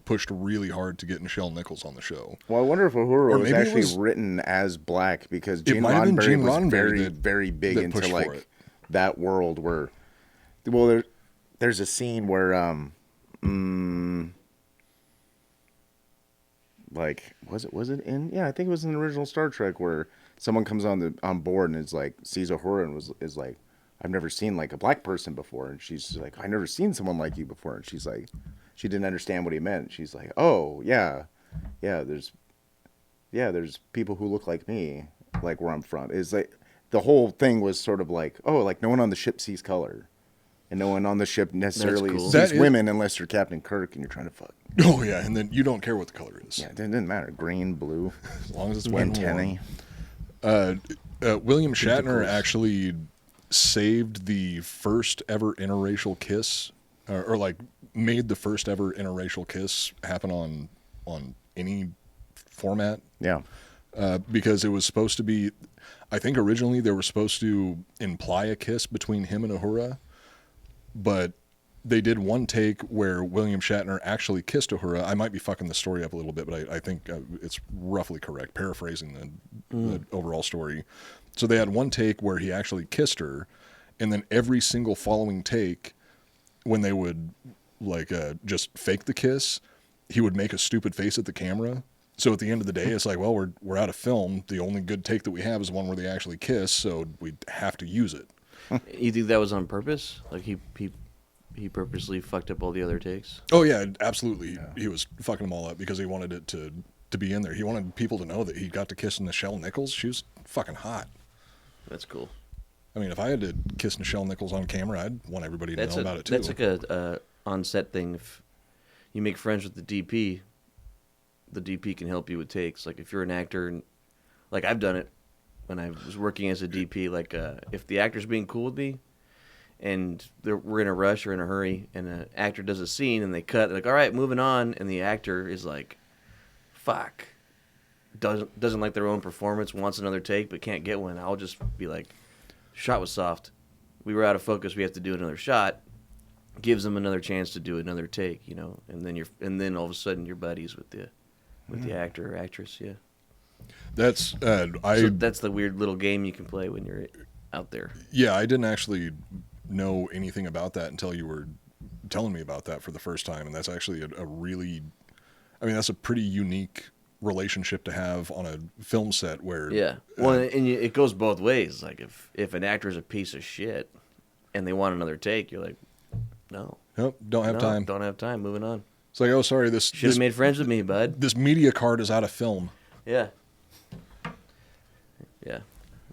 pushed really hard to get Nichelle Nichols on the show. Well, I wonder if Uhura was maybe it actually was- written as black, because It Gene might have been Roddenberry Gene was Roddenberry very, that- very big that into pushed for like it. that world where, well, there's a scene where, like, was it in? Yeah, I think it was in the original Star Trek where someone comes on board and is like, sees Uhura and is like, I've never seen like a black person before, and she's just like, I've never seen someone like you before, and she's like, she didn't understand what he meant. She's like, oh yeah, there's people who look like me, like where I'm from. Is like the whole thing was sort of like, oh, like no one on the ship sees color, and no one on the ship necessarily cool. sees That is- women unless you're Captain Kirk and you're trying to fuck. Oh yeah, and then you don't care what the color is, Yeah, it didn't matter. Green, blue, as long as it's wet and warm. antennae. William Shatner actually saved the first ever interracial kiss, or like made the first ever interracial kiss happen on any format. Yeah. Because it was supposed to be, I think originally they were supposed to imply a kiss between him and Uhura, but they did one take where William Shatner actually kissed Uhura. I might be fucking the story up a little bit, but I think it's roughly correct, paraphrasing the overall story. So they had one take where he actually kissed her, and then every single following take, when they would like just fake the kiss, he would make a stupid face at the camera. So at the end of the day, it's like, well, we're out of film. The only good take that we have is one where they actually kiss, so we have to use it. You think that was on purpose? Like he purposely fucked up all the other takes? Oh yeah, absolutely. He was fucking them all up because he wanted it to be in there. He wanted people to know that he got to kiss Nichelle Nichols. She was fucking hot. That's cool. I mean, if I had to kiss Nichelle Nichols on camera, I'd want everybody to know about it too. That's like a on-set thing. If you make friends with the DP can help you with takes. Like if you're an actor, and like I've done it when I was working as a DP. Like if the actor's being cool with me, and we're in a rush or in a hurry, and an actor does a scene and they cut, they're like, all right, moving on, and the actor is like, fuck, doesn't like their own performance, wants another take but can't get one. I'll just be like, shot was soft, we were out of focus, we have to do another shot. Gives them another chance to do another take, and then all of a sudden you're buddies with the actor or actress. Yeah, That's so that's the weird little game you can play when you're out there. Yeah, I didn't actually know anything about that until you were telling me about that for the first time, and that's actually a really, I mean, that's a pretty unique relationship to have on a film set where it goes both ways. Like if an actor is a piece of shit and they want another take, you're like, no, nope, don't have time. Moving on. It's like, oh, sorry, this Should have made friends with me, bud. this media card is out of film. Yeah. Yeah.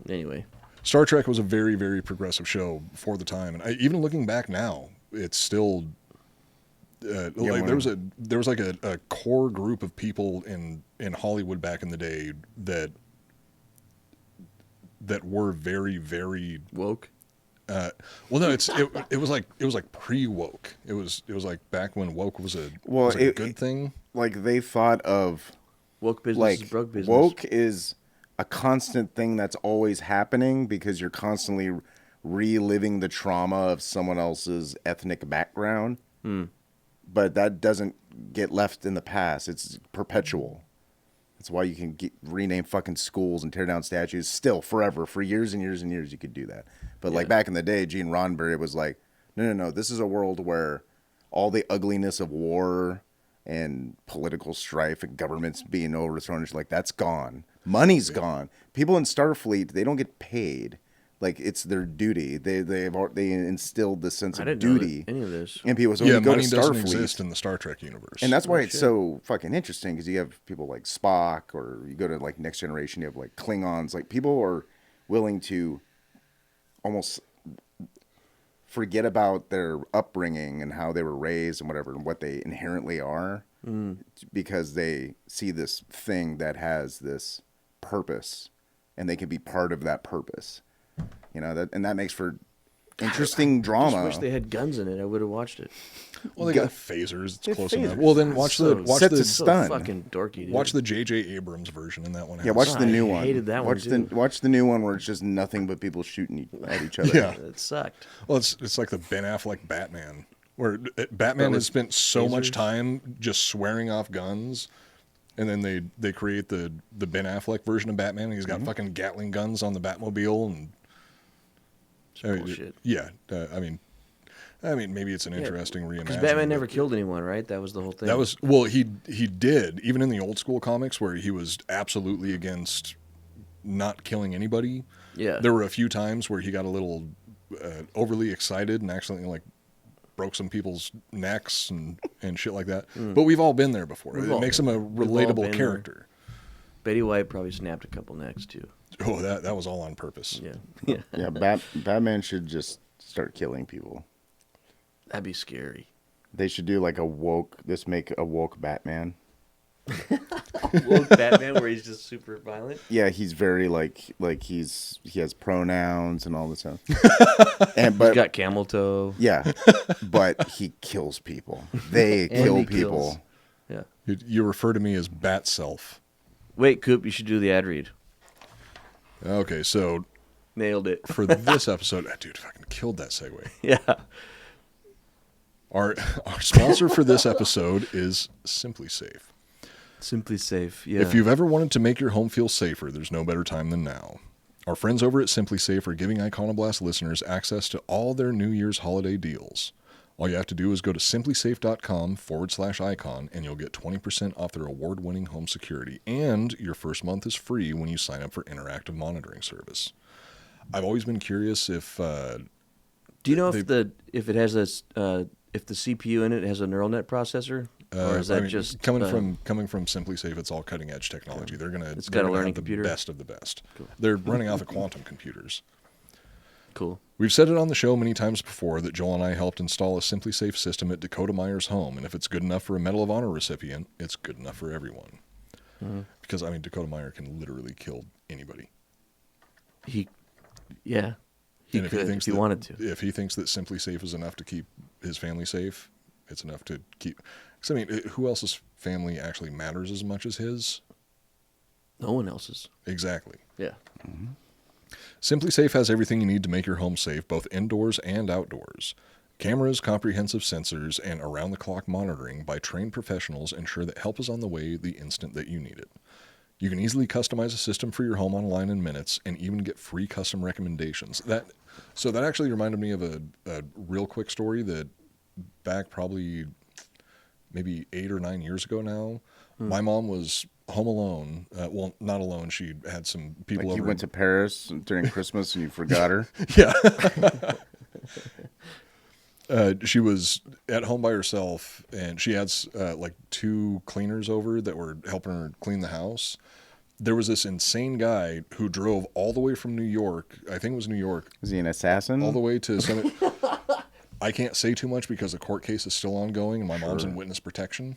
Anyway. Star Trek was a very, very progressive show for the time, and even looking back now, it's still like there was like a core group of people in Hollywood back in the day that were very, very Woke? well, no, it was like pre-woke. It was like back when woke was a good thing. Like they thought of Woke business like is broke business. woke is a constant thing that's always happening because you're constantly reliving the trauma of someone else's ethnic background. But that doesn't get left in the past. It's perpetual. That's why you can rename fucking schools and tear down statues still forever. For years and years and years you could do that. But like back in the day, Gene Roddenberry was like, no, this is a world where all the ugliness of war and political strife and governments being overthrown, like that's gone. Money's gone. People in Starfleet, they don't get paid. Like it's their duty. They instilled the sense of duty. Any of this? And people, so when you go money to doesn't Starfleet, exist in the Star Trek universe, and that's why it's so fucking interesting because you have people like Spock, or you go to like Next Generation, you have like Klingons. Like people are willing to almost forget about their upbringing and how they were raised and whatever and what they inherently are because they see this thing that has this purpose and they can be part of that purpose. You know, that makes for interesting drama. I just wish they had guns in it. I would have watched it. well, they got phasers. It's close enough. phasers. Well, then watch the So fucking dorky, dude. watch the J.J. Abrams version, and that one. Yeah, watch the new I one. hated that one, too. Watch the new one where it's just nothing but people shooting at each other. Yeah. It sucked. Well, it's like the Ben Affleck Batman, where Batman has spent so much time just swearing off guns, and then they create the Ben Affleck version of Batman, and he's got fucking Gatling guns on the Batmobile, and Bullshit. yeah, I mean, maybe it's an interesting reimagining. Because Batman never killed anyone, right? That was the whole thing. That was he did, even in the old school comics where he was absolutely against not killing anybody. Yeah. There were a few times where he got a little overly excited and accidentally like broke some people's necks and shit like that. But we've all been there before. It makes him a relatable character. Betty White probably snapped a couple necks too. Oh, that was all on purpose. Yeah. Yeah, Batman should just start killing people. That'd be scary. They should do like make a woke Batman. Woke Batman where he's just super violent. Yeah, he's very like he has pronouns and all this stuff. He's got camel toe. Yeah, but he kills people. They kill people. Yeah. You refer to me as Bat Self. Wait, Coop, you should do the ad read. Okay, so Nailed it. for this episode, dude, fucking killed that segue. Yeah. Our sponsor for this episode is Simply Safe. Simply Safe. Yeah. If you've ever wanted to make your home feel safer, there's no better time than now. Our friends over at Simply Safe are giving Iconoblast listeners access to all their New Year's holiday deals. All you have to do is go to simplysafe.com/icon and you'll get 20% off their award-winning home security. And your first month is free when you sign up for interactive monitoring service. I've always been curious if... do you know if the CPU in it has a neural net processor? Or is that just... Coming from Simply Safe, it's all cutting-edge technology. They're going to It's got a learning have the computer? best of the best. Cool. They're running off of quantum computers. Cool. We've said it on the show many times before that Joel and I helped install a Simply Safe system at Dakota Meyer's home, and if it's good enough for a Medal of Honor recipient, it's good enough for everyone. Mm-hmm. Because, Dakota Meyer can literally kill anybody. He could if he wanted to. If he thinks that Simply Safe is enough to keep his family safe, it's enough to keep... Because, who else's family actually matters as much as his? No one else's. Exactly. Yeah. Mm-hmm. Simply Safe has everything you need to make your home safe, both indoors and outdoors. Cameras, comprehensive sensors, and around-the-clock monitoring by trained professionals ensure that help is on the way the instant that you need it. You can easily customize a system for your home online in minutes and even get free custom recommendations. That actually reminded me of a real quick story that back probably maybe 8 or 9 years ago now. My mom was home alone. Well, not alone. She had some people over. You went to Paris during Christmas and you forgot her? Yeah. She was at home by herself, and she had like 2 cleaners over that were helping her clean the house. There was this insane guy who drove all the way from New York. I think it was New York. Is he an assassin? All the way to some. I can't say too much because the court case is still ongoing, and my mom's in witness protection.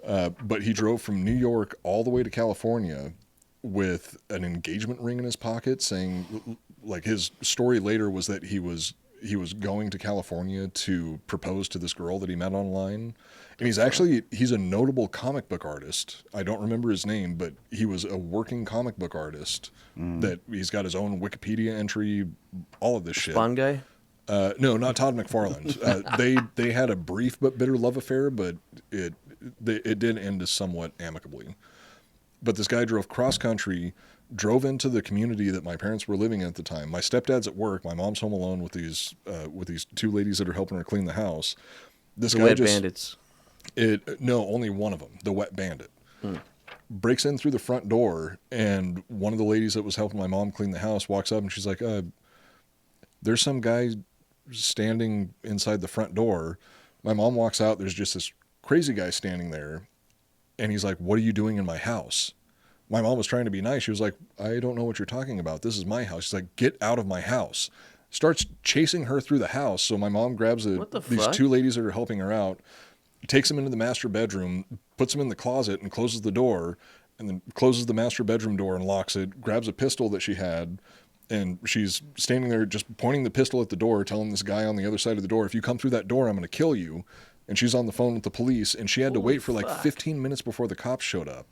But he drove from New York all the way to California with an engagement ring in his pocket, saying, like, his story later was that he was going to California to propose to this girl that he met online. And he's a notable comic book artist. I don't remember his name, but he was a working comic book artist that he's got his own Wikipedia entry, all of this shit. Spawn guy? No, not Todd McFarlane. They had a brief but bitter love affair, but it did end somewhat amicably. But this guy drove cross country, drove into the community that my parents were living in at the time. My stepdad's at work. My mom's home alone with these 2 ladies that are helping her clean the house. This The guy Wet Bandits. No, only one of them, the Wet Bandit, breaks in through the front door, and one of the ladies that was helping my mom clean the house walks up, and she's like, "There's some guy standing inside the front door." My mom walks out. There's just this crazy guy standing there, and he's like, "What are you doing in my house?" My mom was trying to be nice. She was like, "I don't know what you're talking about. This is my house." She's like, "Get out of my house." Starts chasing her through the house. So my mom grabs these 2 ladies that are helping her out, takes them into the master bedroom, puts them in the closet, and closes the door, and then closes the master bedroom door and locks it, grabs a pistol that she had, and she's standing there just pointing the pistol at the door, telling this guy on the other side of the door, "If you come through that door, I'm going to kill you." And she's on the phone with the police, and she had to wait for like 15 minutes before the cops showed up.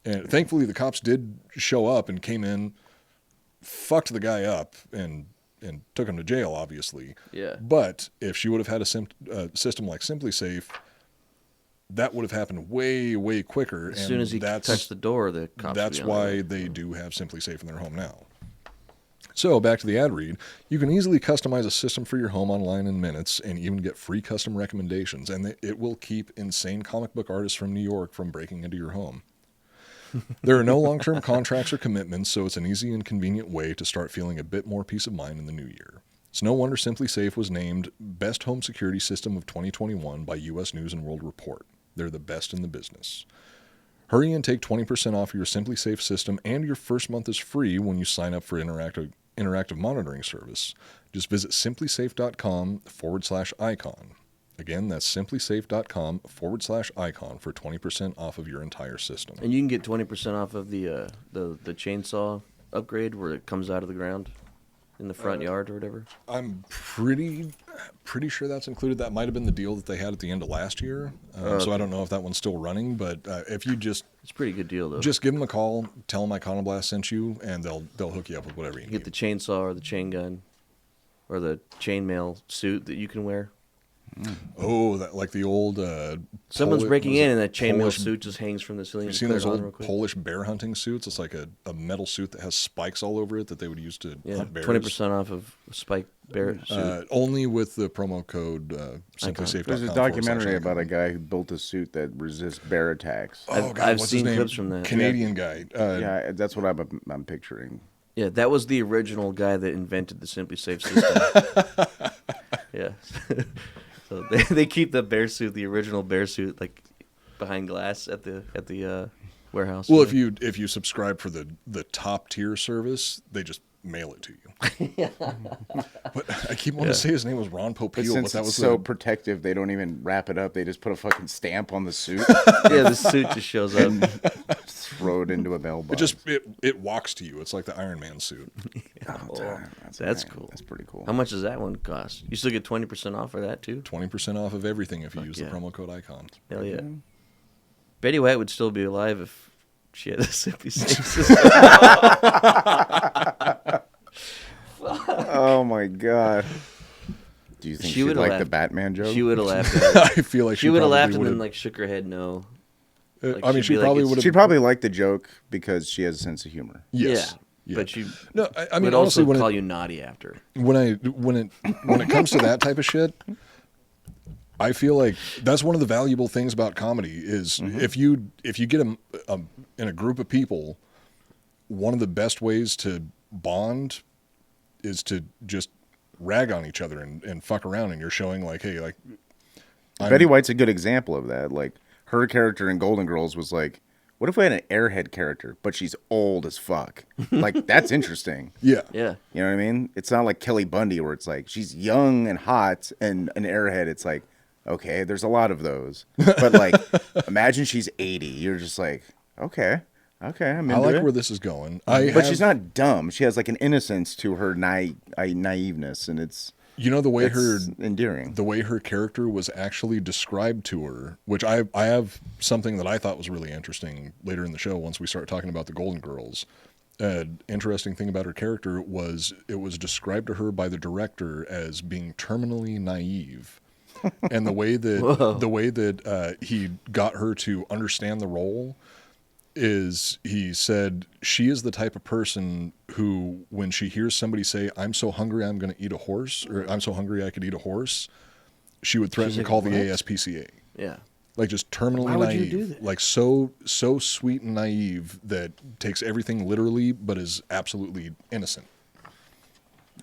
And thankfully, the cops did show up and came in, fucked the guy up, and took him to jail, obviously. Yeah. But if she would have had a system like Simply Safe, that would have happened way, way quicker. As soon as he touched the door, the cops That's would be on why there. they do have Simply Safe in their home now. So back to the ad read. You can easily customize a system for your home online in minutes and even get free custom recommendations. And it will keep insane comic book artists from New York from breaking into your home. There are no long-term contracts or commitments, so it's an easy and convenient way to start feeling a bit more peace of mind in the new year. It's no wonder Simply Safe was named Best Home Security System of 2021 by U.S. News & World Report. They're the best in the business. Hurry and take 20% off your Simply Safe system, and your first month is free when you sign up for interactive monitoring service. Just visit simplysafe.com/icon. Again, that's simplysafe.com/icon for 20% off of your entire system. And you can get 20% off of the chainsaw upgrade where it comes out of the ground in the front yard or whatever. I'm pretty sure that's included. That might have been the deal that they had at the end of last year. So I don't know if that one's still running, but if you just... It's a pretty good deal, though. Just give them a call, tell them Iconoblast sent you, and they'll hook you up with whatever you need. Get the chainsaw or the chain gun or the chainmail suit that you can wear. Oh, that like the old... Someone's breaking in and that chainmail suit just hangs from the ceiling. You've seen those old Polish bear hunting suits? It's like a metal suit that has spikes all over it that they would use to hunt bears. 20% off of spike bear suit. Only with the promo code simplysafe.com. There's a documentary about a guy who built a suit that resists bear attacks. Oh, God, I've what's seen his name? clips from that. Canadian guy. Yeah, that's what I'm picturing. Yeah, that was the original guy that invented the Simply Safe system. Yeah. So they keep the bear suit, the original bear suit, like behind glass at the warehouse. Well, if you subscribe for the top tier service, they just mail it to you. But I keep wanting to say his name was Ron Popeil, But since but that was it's so protective, they don't even wrap it up. They just put a fucking stamp on the suit, yeah, the suit just shows up. throw it into a mailbox. it walks to you. It's like the Iron Man suit. That's cool. That's pretty cool. How much does that one cost? You still get 20% off for that too? 20% off of everything if you use yeah. the promo code ICON. Hell yeah. Betty White would still be alive if she had a Simply Safe system. Oh my god. Do you think She she'd would've like the laughed. Batman joke? She would have laughed at it. I feel like She would have probably laughed and would've- then like shook her head no. Like, I mean, she'd she be like, probably it's- would have. She'd probably like the joke because she has a sense of humor. Yes. Yeah. But she No, I mean would honestly, also when call it, you naughty after. when it comes to that type of shit, I feel like that's one of the valuable things about comedy is if you get in a group of people, one of the best ways to bond is to just rag on each other and fuck around, and you're showing like, hey, like Betty White's a good example of that. Like her character in Golden Girls was like, what if we had an airhead character, but she's old as fuck? Like that's interesting. yeah. Yeah. You know what I mean? It's not like Kelly Bundy where it's like she's young and hot, and an airhead. It's like, okay, there's a lot of those. But like, imagine she's 80. You're just like, okay, I'm into I like it. where this is going. But she's not dumb. She has like an innocence to her naiveness, and it's the way endearing. the way her character was actually described to her, which I have something that I thought was really interesting later in the show once we start talking about the Golden Girls. Interesting thing about her character was it was described to her by the director as being terminally naive. And the way that he got her to understand the role is he said she is the type of person who, when she hears somebody say, "I'm so hungry I'm going to eat a horse," or "I'm so hungry I could eat a horse," she would threaten to call the ASPCA. Yeah. Like just terminally Why would naive. you do that? Like so sweet and naive that takes everything literally but is absolutely innocent.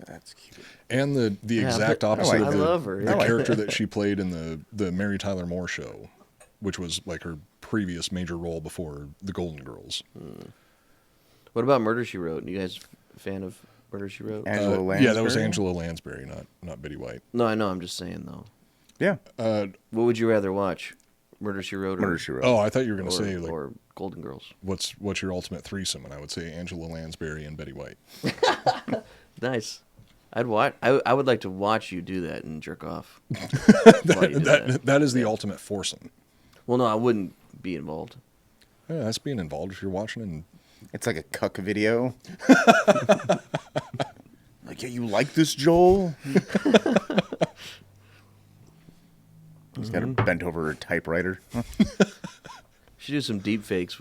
That's cute. And the exact opposite I of love her. the character that she played in the Mary Tyler Moore Show, which was like her previous major role before the Golden Girls. What about Murder, She Wrote? You guys a fan of Murder, She Wrote? Angela Lansbury? Yeah, that was Angela Lansbury, not Betty White. No, I know. I'm just saying, though. Yeah. What would you rather watch? Murder, She Wrote? Murder, She Wrote. Oh, I thought you were going to say like or Golden Girls. what's your ultimate threesome? And I would say Angela Lansbury and Betty White. Nice. I'd watch. I would like to watch you do that and jerk off. while you do that. That is the ultimate foursome. Well, no, I wouldn't be involved. Yeah, that's being involved if you're watching and It's like a cuck video. Like, yeah, you like this, Joel? He's got her bent over her typewriter. Should do some deep fakes.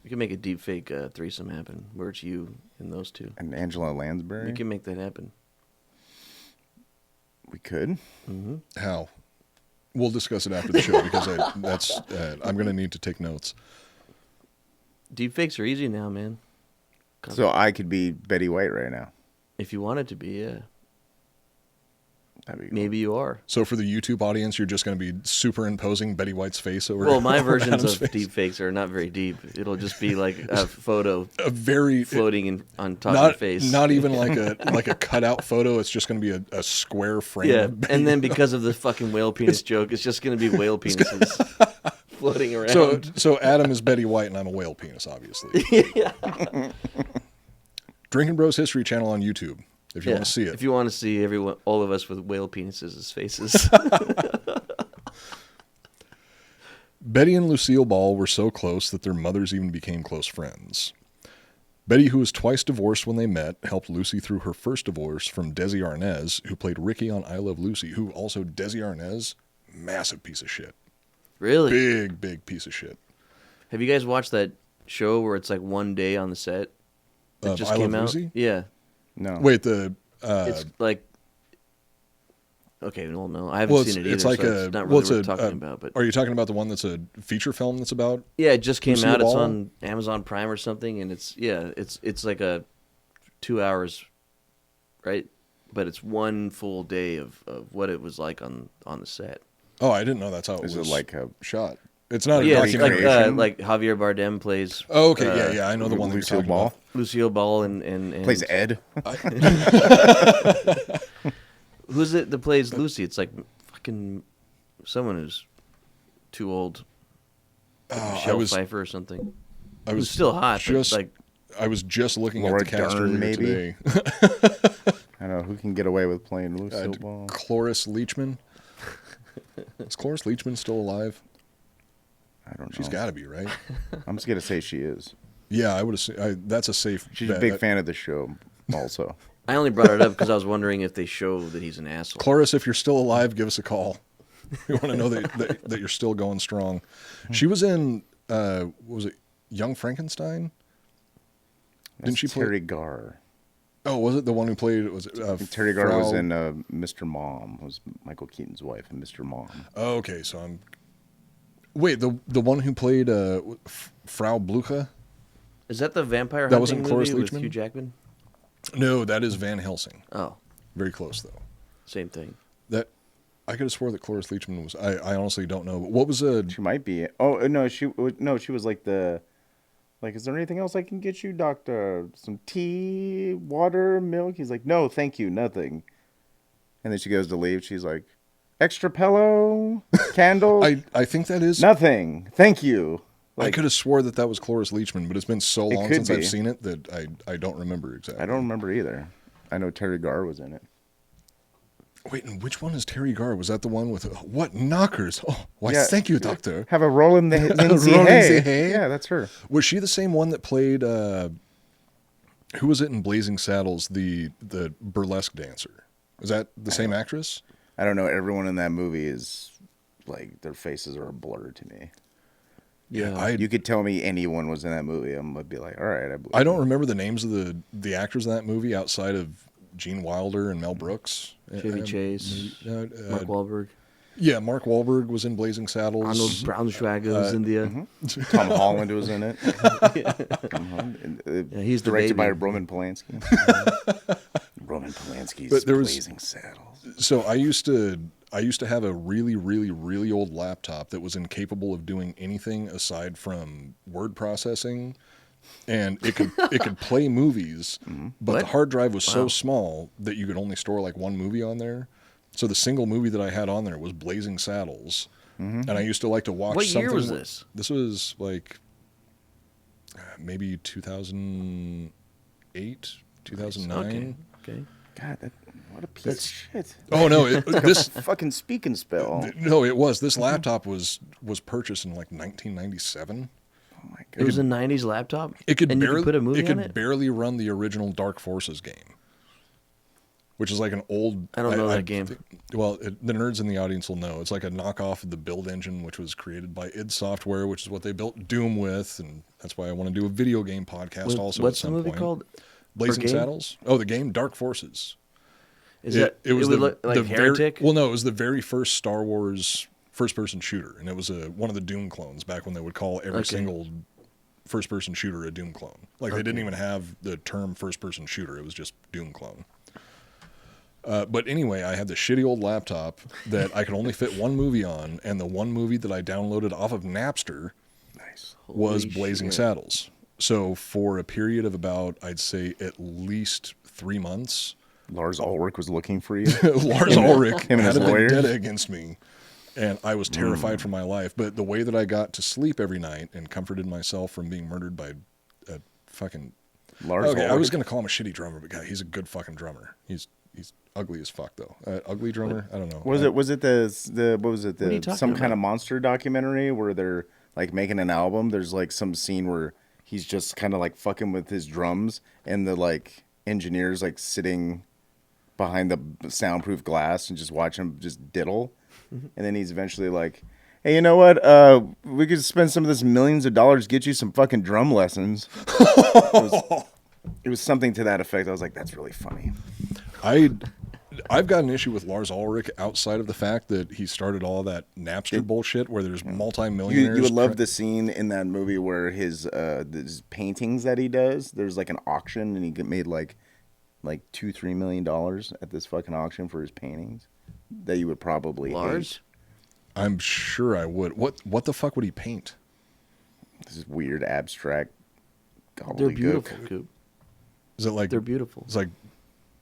We can make a deep fake threesome happen where it's you and those two. And Angela Lansbury? We can make that happen. We could. how. We'll discuss it after the show because I'm going to need to take notes. Deep fakes are easy now, man. So I could be Betty White right now. If you wanted to be, yeah. That'd be Maybe you are. So for the YouTube audience, you're just going to be superimposing Betty White's face over. Well, my over versions Adam's of face. deep fakes are not very deep. It'll just be like a photo A very floating on top of your face. Not even like a cutout photo. It's just going to be a square frame. Yeah, of Betty and then because of the fucking whale penis joke, it's just going to be whale penises floating around. So Adam is Betty White and I'm a whale penis, obviously. Drinking Bros History Channel on YouTube. If you want to see it. If you want to see all of us with whale penises as faces. Betty and Lucille Ball were so close that their mothers even became close friends. Betty, who was twice divorced when they met, helped Lucy through her first divorce from Desi Arnaz, who played Ricky on I Love Lucy, who also, Desi Arnaz, massive piece of shit. Really? Big piece of shit. Have you guys watched that show where it's like one day on the set? That just I came Love out? Lucy? Yeah. No. Wait, It's like... Okay, well, no. I haven't seen it either, it's like so a, it's not well, really it's what we're a, talking about. But Are you talking about the one that's a feature film that's about? yeah, it just came Lucille out. It's Ball? on Amazon Prime or something, and it's like a 2 hours, right? But it's one full day of what it was like on the set. Oh, I didn't know that's how it Is was it like a shot. It's not a Yeah, it's documentary. like Javier Bardem plays. Oh, okay, yeah, I know the one that you're Lucille talking Ball? about. Lucille Ball and Plays Ed? Who's it that plays Lucy? It's like fucking someone who's too old. Like Michelle Pfeiffer or something. I Who's was still hot, just, but like I was just looking Laura at the cast Dern, earlier maybe? today. I don't know. Who can get away with playing Lucille Ball? Cloris Leachman. Is Cloris Leachman still alive? I don't know. She's got to be, right? I'm just going to say she is. Yeah, I would assume. That's a safe She's bet. a big fan of the show also. I only brought it up because I was wondering if they show that he's an asshole. Cloris, if you're still alive, give us a call. We want to know that you're still going strong. She was in, what was it, Young Frankenstein? Didn't she play? Terry Garr. Oh, was it the one who played? Was it Terry Garr was Frau- in Mr. Mom. Was Michael Keaton's wife in Mr. Mom. Oh, okay, so I'm. Wait, the one who played Frau Blucher? Is that the vampire That hunting wasn't movie Cloris with Leachman? Hugh Jackman? No, that is Van Helsing. Oh, Very close though. Same thing. That I could have swore that Cloris Leachman was. I honestly don't know. But what was a? She might be. Oh no, she was like the. Like, is there anything else I can get you, doctor? Some tea, water, milk? He's like, no, thank you, nothing. And then she goes to leave. She's like, extra pillow, candle. I think that is nothing. Thank you. I could have swore that was Cloris Leachman, but it's been so long since be. I've seen it that I don't remember exactly. I don't remember either. I know Terry Garr was in it. Wait, and which one is Terry Garr? Was that the one with what knockers? Oh, why? Yeah. Thank you, doctor. Have a roll in the Lindsay Hay. Yeah, that's her. Was she the same one that played? Who was it in Blazing Saddles? The burlesque dancer. Is that the same actress? I don't know. Everyone in that movie is like their faces are a blur to me. Yeah, you could tell me anyone was in that movie. I'm gonna be like, all right, I believe. I don't remember the names of the actors in that movie outside of Gene Wilder and Mel Brooks. Chevy Chase, Mark Wahlberg. Yeah, Mark Wahlberg was in Blazing Saddles. Arnold Braunschweiger was in the. Tom Holland was in it. Yeah, he's directed by baby. Roman Polanski. Roman Polanski's But there was- Blazing Saddles. So I used to have a really, really, really old laptop that was incapable of doing anything aside from word processing, and it could play movies, but What? the hard drive was so Wow. small that you could only store like one movie on there. So the single movie that I had on there was Blazing Saddles, and I used to like to watch. What year something was this? This was like maybe 2008, 2009. Okay. God, what a piece of shit. Oh no! This Fucking speak and spell. no, it was. This laptop was purchased in like 1997. Oh my It was god. a '90s laptop. It could and barely you could put a movie it on could it. barely run the original Dark Forces game, which is like an old. I don't know that game. The nerds in the audience will know. It's like a knockoff of the Build Engine, which was created by id Software, which is what they built Doom with, and that's why I want to do a video game podcast also. What's at the some movie point. called? Blazing Or game? Saddles. Oh, the game Dark Forces. Is it? It would look like Heretic. Well, no, it was the very first Star Wars first-person shooter, and it was one of the Doom clones back when they would call every single first-person shooter a Doom clone. Like they didn't even have the term first-person shooter; it was just Doom clone. But anyway, I had this shitty old laptop that I could only fit one movie on, and the one movie that I downloaded off of Napster was Holy Blazing shit. Saddles. So for a period of about, I'd say, at least 3 months. Lars Ulrich was looking for you. Lars Ulrich him and had his a lawyers? vendetta against me, and I was terrified for my life. But the way that I got to sleep every night and comforted myself from being murdered by a fucking Lars okay, Ulrich. I was gonna call him a shitty drummer, but God, he's a good fucking drummer. He's ugly as fuck though. Ugly drummer? I don't know. Was it the what was it are you the talking some kind about? of monster documentary where they're like making an album? There's like some scene where he's just kind of like fucking with his drums, and the like engineers like sitting behind the soundproof glass and just watch him just diddle, and then he's eventually like, "Hey, you know what? We could spend some of this millions of dollars, get you some fucking drum lessons." It was something to that effect. I was like, "That's really funny." I've got an issue with Lars Ulrich outside of the fact that he started all that Napster bullshit where there's multi-millionaires. You would love the scene in that movie where his paintings that he does. There's like an auction, and he made like $2-3 million at this fucking auction for his paintings that you would probably Lars. hate. I'm sure I would. What the fuck would he paint? This is weird abstract. They're gobbledygook. beautiful, Coop. Is it like They're beautiful. It's like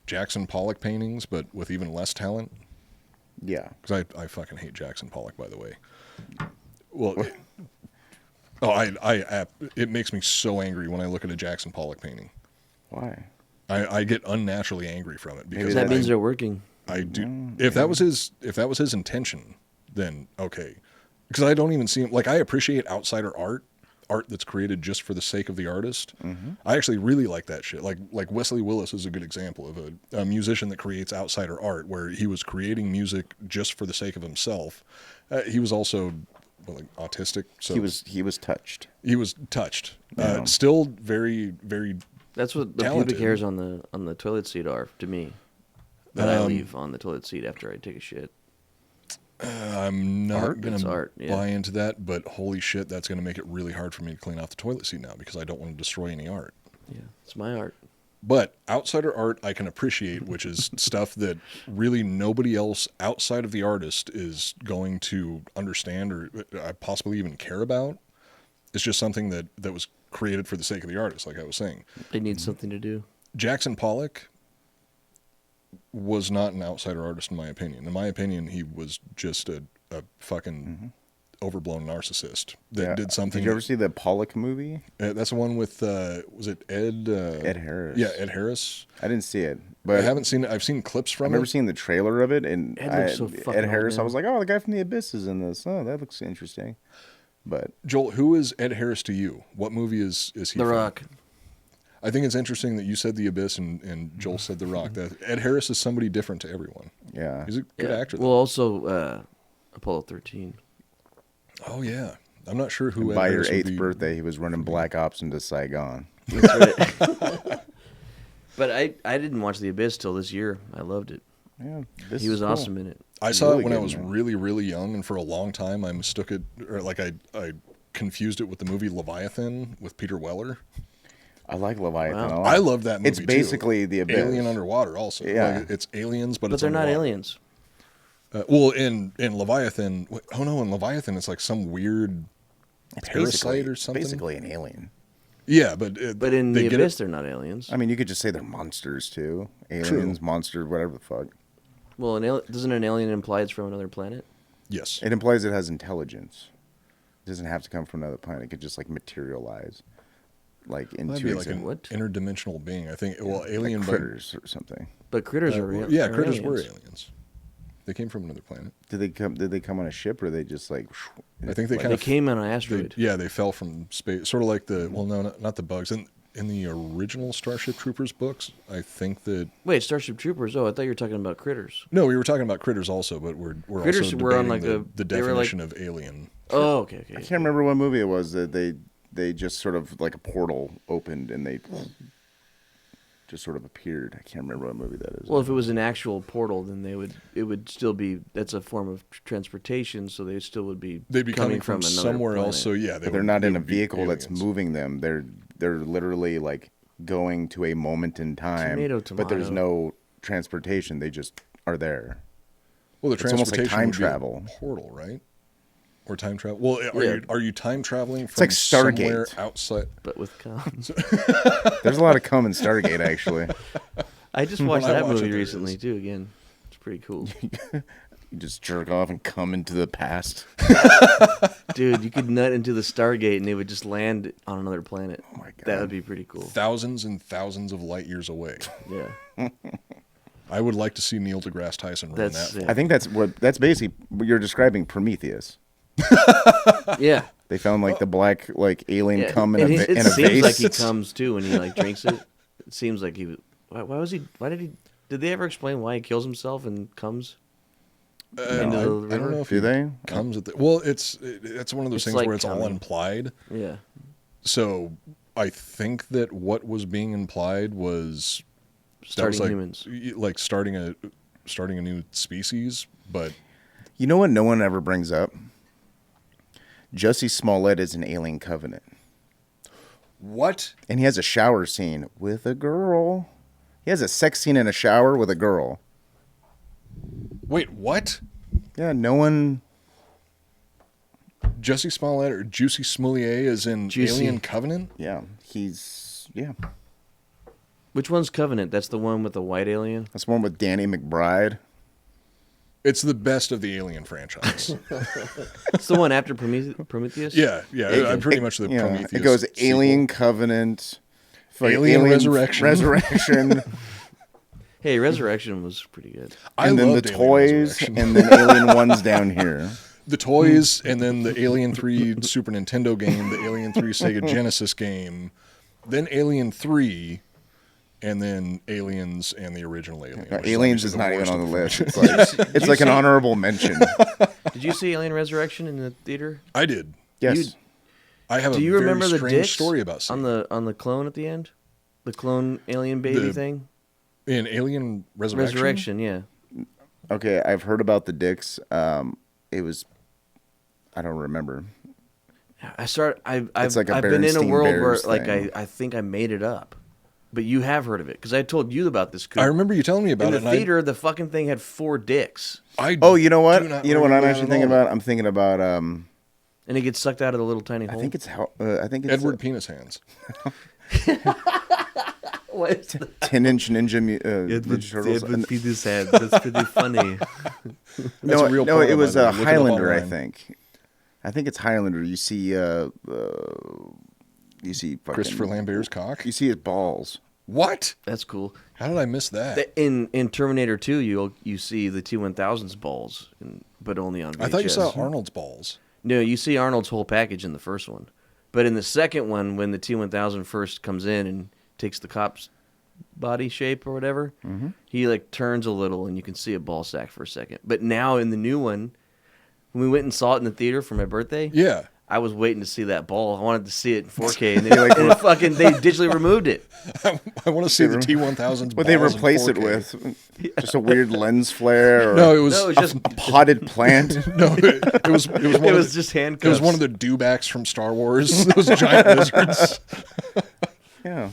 Jackson Pollock paintings, but with even less talent. Yeah. Because I fucking hate Jackson Pollock, by the way. Well, it makes me so angry when I look at a Jackson Pollock painting. Why? I get unnaturally angry from it because That means they're working. I do. If that was his intention, then okay. Because I don't even see him. Like I appreciate outsider art that's created just for the sake of the artist. I actually really like that shit. Like Wesley Willis is a good example of a musician that creates outsider art, where he was creating music just for the sake of himself. He was also autistic, so He was touched. He was touched. Yeah. Still very, very. That's what the Talented. pubic hairs on the toilet seat are to me. That I leave on the toilet seat after I take a shit. I'm not going It's to art, yeah. buy into that, but holy shit, that's going to make it really hard for me to clean off the toilet seat now because I don't want to destroy any art. Yeah, it's my art. But outsider art I can appreciate, which is stuff that really nobody else outside of the artist is going to understand or possibly even care about. It's just something that was created for the sake of the artist, like I was saying. They need something to do. Jackson Pollock was not an outsider artist, in my opinion. In my opinion, he was just a fucking overblown narcissist that did something. Did you ever see the Pollock movie? That's the one with, was it Ed? Ed Harris. Yeah, Ed Harris. I didn't see it, but I haven't seen it. I've seen clips from I've it. never seen the trailer of it, and Ed looks so fucking Ed Harris. old, I was like, oh, the guy from The Abyss is in this. Oh, that looks interesting. But Joel, who is Ed Harris to you? What movie is he The from? Rock. I think it's interesting that you said The Abyss and Joel said The Rock. That Ed Harris is somebody different to everyone. yeah, He's a good actor. Well, also Apollo 13. Oh yeah, I'm not sure who. Ed by your Harris would 8th be. birthday, he was running Black Ops into Saigon. That's right. But I didn't watch The Abyss till this year. I loved it. Yeah, He was awesome in it. I saw really it when I good, was man. really, really young, and for a long time I mistook it, or like I confused it with the movie Leviathan with Peter Weller. I like Leviathan. Wow. a lot. I love that movie. It's basically The Abyss. Alien underwater, also. Yeah. Like, it's aliens, but But it's they're not underwater. aliens. Well, in Leviathan, oh no, in Leviathan it's like some weird It's parasite or something. Basically an alien. Yeah, but But in they The get Abyss, it. they're not aliens. I mean, you could just say they're monsters too. Aliens, monsters, whatever the fuck. Well, doesn't an alien imply it's from another planet? Yes. It implies it has intelligence. It doesn't have to come from another planet. It could just like materialize, like into That'd be like existence. an What? interdimensional being. I think. Well, Like alien by- critters or something. But critters are real. yeah, are critters were aliens. aliens. They came from another planet. Did they come on a ship or they just like? I think they like- kind They of came on an asteroid. they fell from space, sort of like the not the bugs in the original Starship Troopers books. I think that Wait, Starship Troopers? Oh, I thought you were talking about critters. no, we were talking about critters also, but we're Critters also were on, debating like, the they were, like- definition of alien. Oh, okay. I can't remember what movie it was that they just sort of like a portal opened and they just sort of appeared. I can't remember what movie that is. Well, if it was an actual portal, then it would still be, that's a form of transportation, so they still would be They'd be coming from another somewhere planet. else. So yeah, but they're not they in a would be vehicle that's aliens. moving them. They're literally like going to a moment in time. Tomato, But there's tomato. no transportation. They just are there. Well, the It's almost like transportation time would be a travel. portal, right? Or time travel. Well, Yeah. are you time traveling from like Stargate. somewhere outside? But with comms. There's a lot of cum in Stargate actually. I just watched I that watch it, movie there recently, is. too, again. It's pretty cool. You just jerk off and come into the past. Dude, you could nut into the Stargate and they would just land on another planet. Oh my God. That would be pretty cool. Thousands and thousands of light years away. Yeah. I would like to see Neil deGrasse Tyson run That's that. it. I think that's basically what you're describing Prometheus. Yeah. They found like the black like alien Yeah. cum in And a, it in a seems vase. like he comes too when he like drinks it. It seems like he was. Why did he? Did they ever explain why he kills himself and comes into the I don't river? know if Do he they? comes at the. Well, it's one of those It's things like where it's all coming. implied. Yeah. So I think that what was being implied was that was Starting like, humans. like starting a new species, but You know what no one ever brings up? Jussie Smollett is an alien covenant. what? And he has a shower scene with a girl. He has a sex scene in a shower with a girl. Wait, what? Yeah, no one. Jussie Smollett or Juicy Smollett is in Juicy. Alien Covenant? Yeah, he's. Yeah. Which one's Covenant? That's the one with the white alien. That's one with Danny McBride. It's the best of the Alien franchise. It's the one after Prometheus. yeah, I'm pretty much the Yeah, Prometheus. it goes sequel. Alien Covenant. fucking Alien Resurrection. Resurrection. Hey, Resurrection was pretty good. I and then the loved Alien toys, Resurrection. and then Alien One's down here. The toys, and then the Alien 3 Super Nintendo game, the Alien 3 Sega Genesis game, then Alien 3, and then Aliens and the original Alien. which Aliens obviously is not even worst on the of list. franchise. It's like, it's like an honorable mention. Did you see Alien Resurrection in the theater? I did. Yes. I have Do a you very remember the strange dicks story about seeing on the clone at the end? The clone alien baby The thing? in Alien Resurrection. Resurrection, yeah. Okay, I've heard about the dicks. It was. I don't remember. I've It's like a been in a Berenstein world where Bears like thing. I think I made it up. But you have heard of it because I told you about this. I remember you telling me about in it. the theater. The fucking thing had 4 dicks, Oh, you know what? do not You know what I'm remember actually that at thinking all. about? I'm thinking about and it gets sucked out of the little tiny hole. I think it's Edward Penis Hands. What? 10-inch Ninja Turtles. Penis Hands. That's pretty funny. That's a real no, porno, it was by the way. Look it up Highlander. I online. think. I think it's Highlander. You see fucking, Christopher Lambert's cock. You see his balls. What? That's cool. How did I miss that? In Terminator 2, you see the T-1000's balls, but only on VHS. I thought you saw Arnold's balls. No, you see Arnold's whole package in the first one. But in the second one, when the T-1000 first comes in and takes the cop's body shape or whatever, he like turns a little and you can see a ball sack for a second. But now in the new one, when we went and saw it in the theater for my birthday, Yeah. I was waiting to see that ball. I wanted to see it in 4K, and they they digitally removed it. I want to see the T-1000's What they balls in replace it 4K. with? Just a weird lens flare, or No, it was, No, it was just a potted plant. no, it was one it of was the- just handcuffs. It was one of the dewbacks from Star Wars. Those giant lizards. Yeah,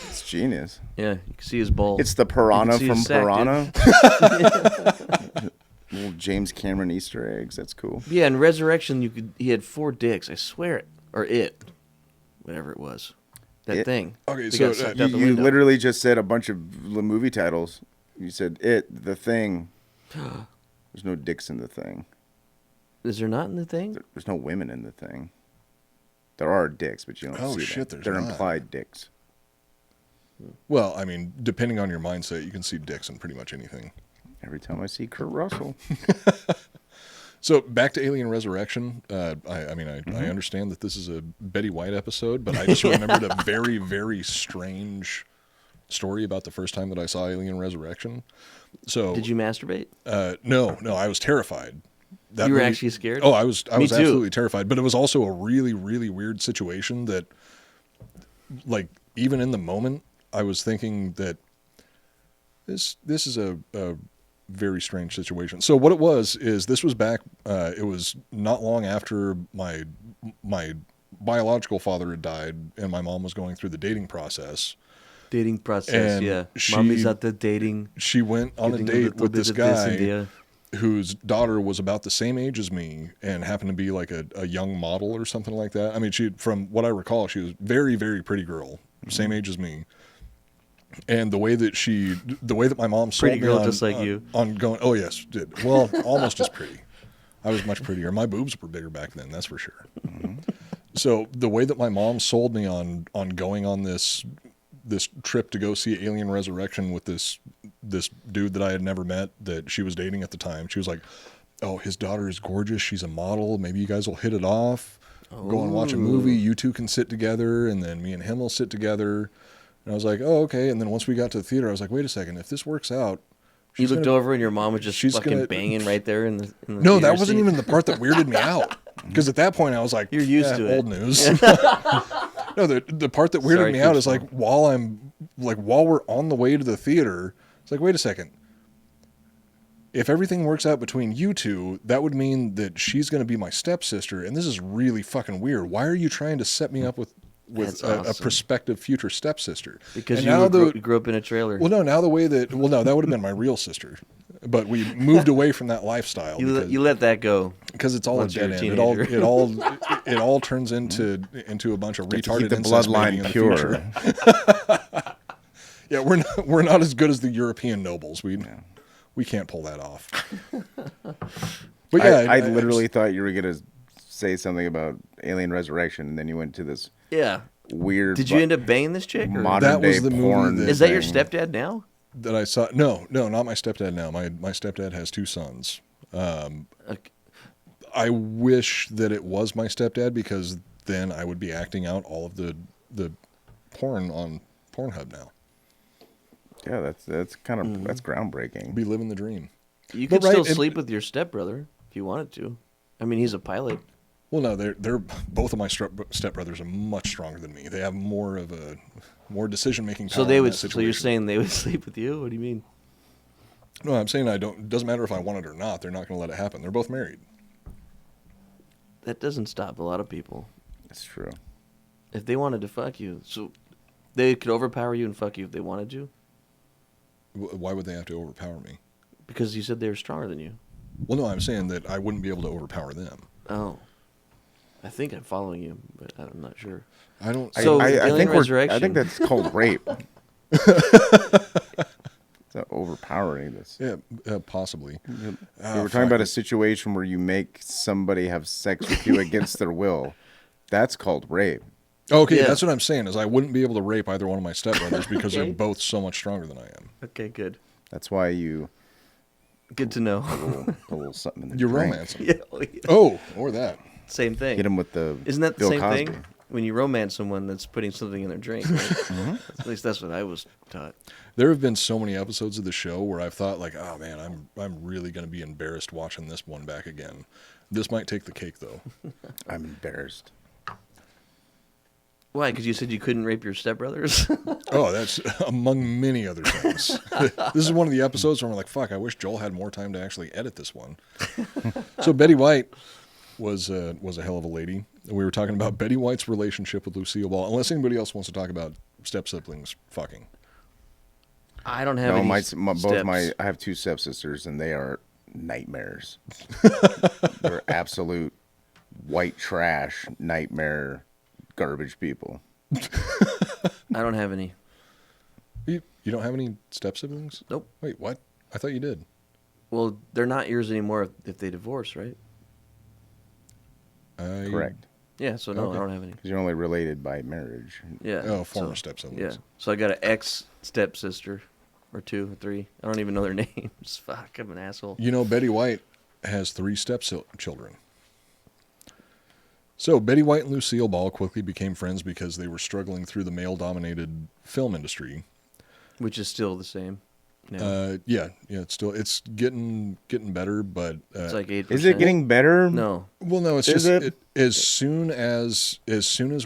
it's genius. Yeah, you can see his balls. It's the piranha see from his sack, Piranha. Little James Cameron Easter eggs. That's cool. Yeah, in Resurrection, he had 4 dicks. I swear it, or it, whatever it was, that It? thing. Okay, They so, got sucked You, out the you window. literally just said a bunch of movie titles. You said it, the thing. There's no dicks in the thing. Is there not in the thing? There's no women in the thing. There are dicks, but you don't Oh, see shit, them. there's They're not. implied dicks. Well, I mean, depending on your mindset, you can see dicks in pretty much anything. Every time I see Kurt Russell. So back to Alien Resurrection. I understand that this is a Betty White episode, but I just remembered a very, very strange story about the first time that I saw Alien Resurrection. So Did you masturbate? No, I was terrified. That You were movie- actually scared? Oh, I was Me too. absolutely terrified. But it was also a really, really weird situation that, like, even in the moment, I was thinking that this is a very strange situation. So what it was is this was back. It was not long after my biological father had died, and my mom was going through the dating process. Dating process, And yeah. she- Mommy's out there dating. She went on a getting date little with bit this of this and guy that. whose daughter was about the same age as me and happened to be like a young model or something like that. I mean, from what I recall, she was very, very pretty girl, same age as me. And the way that my mom sold Pretty me girl on, just like you. on going, oh yes, did well, almost as pretty. I was much prettier. My boobs were bigger back then, that's for sure. So the way that my mom sold me on going on this trip to go see Alien Resurrection with this dude that I had never met that she was dating at the time. She was like, "Oh, his daughter is gorgeous. She's a model. Maybe you guys will hit it off. Go and watch a movie. You two can sit together, and then me and him will sit together." And I was like, "Oh, okay." And then once we got to the theater, I was like, "Wait a second. If this works out." You looked gonna- over and your mom was just she's fucking gonna- banging right there in the No, that theater wasn't seat. even the part that weirded me out. Because at that point, I was like, You're used to it. Old news. No, the part that weirded Sorry, me out keep is like while we're on the way to the theater, it's like, wait a second. If everything works out between you two, that would mean that she's going to be my stepsister, and this is really fucking weird. Why are you trying to set me up with That's a awesome. prospective future stepsister? Because And you now grew up in a trailer. well, no, that would have been my real sister, but we moved away from that lifestyle. you let that go. Because it's all a Once you're dead a end. It all turns into a bunch of To retarded keep the incest mating bloodline in the pure. future. Yeah, we're not as good as the European nobles. We can't pull that off. But yeah, I literally thought you were gonna say something about Alien Resurrection, and then you went to this Yeah. weird. Did you end up banging this chick? Or? modern That was day the movie porn? that- Is that your thing? stepdad now? that I saw. No, not my stepdad. Now my stepdad has 2 sons. Okay. I wish that it was my stepdad because then I would be acting out all of the porn on Pornhub now. Yeah, that's kind of that's groundbreaking. Be living the dream. You But could still right, it- sleep with your stepbrother if you wanted to. I mean, he's a pilot. Well, no, they're both of my stepbrothers are much stronger than me. They have more decision making power. So they in would. that So you're situation. saying they would sleep with you? What do you mean? No, I'm saying I don't. It doesn't matter if I want it or not. They're not going to let it happen. They're both married. That doesn't stop a lot of people. That's true. If they wanted to fuck you, so They could overpower you and fuck you if they wanted to. Why would they have to overpower me? Because you said they were stronger than you. Well, no, I'm saying that I wouldn't be able to overpower them. Oh. I think I'm following you, but I'm not sure. I don't. So, I Alien think Resurrection. I think that's called rape. It's not overpowering this. Yeah, possibly. We were talking about a situation where you make somebody have sex with you against their will. That's called rape. Okay, Yeah. that's what I'm saying. Is I wouldn't be able to rape either one of my stepbrothers because Okay. they're both so much stronger than I am. Okay, good. That's why you Good to know. a little something in the You're drink. romancing. Yeah, well, yeah. Oh, or that. Same thing. Hit him with the Isn't that the Bill same Cosby. thing? When you romance someone that's putting something in their drink. Right? At least that's what I was taught. There have been so many episodes of the show where I've thought like, oh man, I'm really going to be embarrassed watching this one back again. This might take the cake though. I'm embarrassed. Why? Because you said you couldn't rape your stepbrothers? Oh, that's among many other things. This is one of the episodes where I'm like, fuck, I wish Joel had more time to actually edit this one. So Betty White was a hell of a lady. We were talking about Betty White's relationship with Lucille Ball. Unless anybody else wants to talk about step siblings fucking. I don't have No, any I have two stepsisters, and they are nightmares. They're absolute white trash, nightmare, garbage people. I don't have any. You don't have any step siblings? Nope. Wait, what? I thought you did. Well, they're not yours anymore if they divorce, right? Correct. Yeah, so no, Okay. I don't have any. Because you're only related by marriage. Yeah. Oh, former so, step siblings. Yeah. So I got an ex-stepsister, or 2 or 3. I don't even know their names. Fuck, I'm an asshole. You know, Betty White has 3 stepchildren. So Betty White and Lucille Ball quickly became friends because they were struggling through the male-dominated film industry. Which is still the same. No. Yeah, it's getting better, but It's like 8%. Is it getting better? No. well, no, it's Is just it? as soon as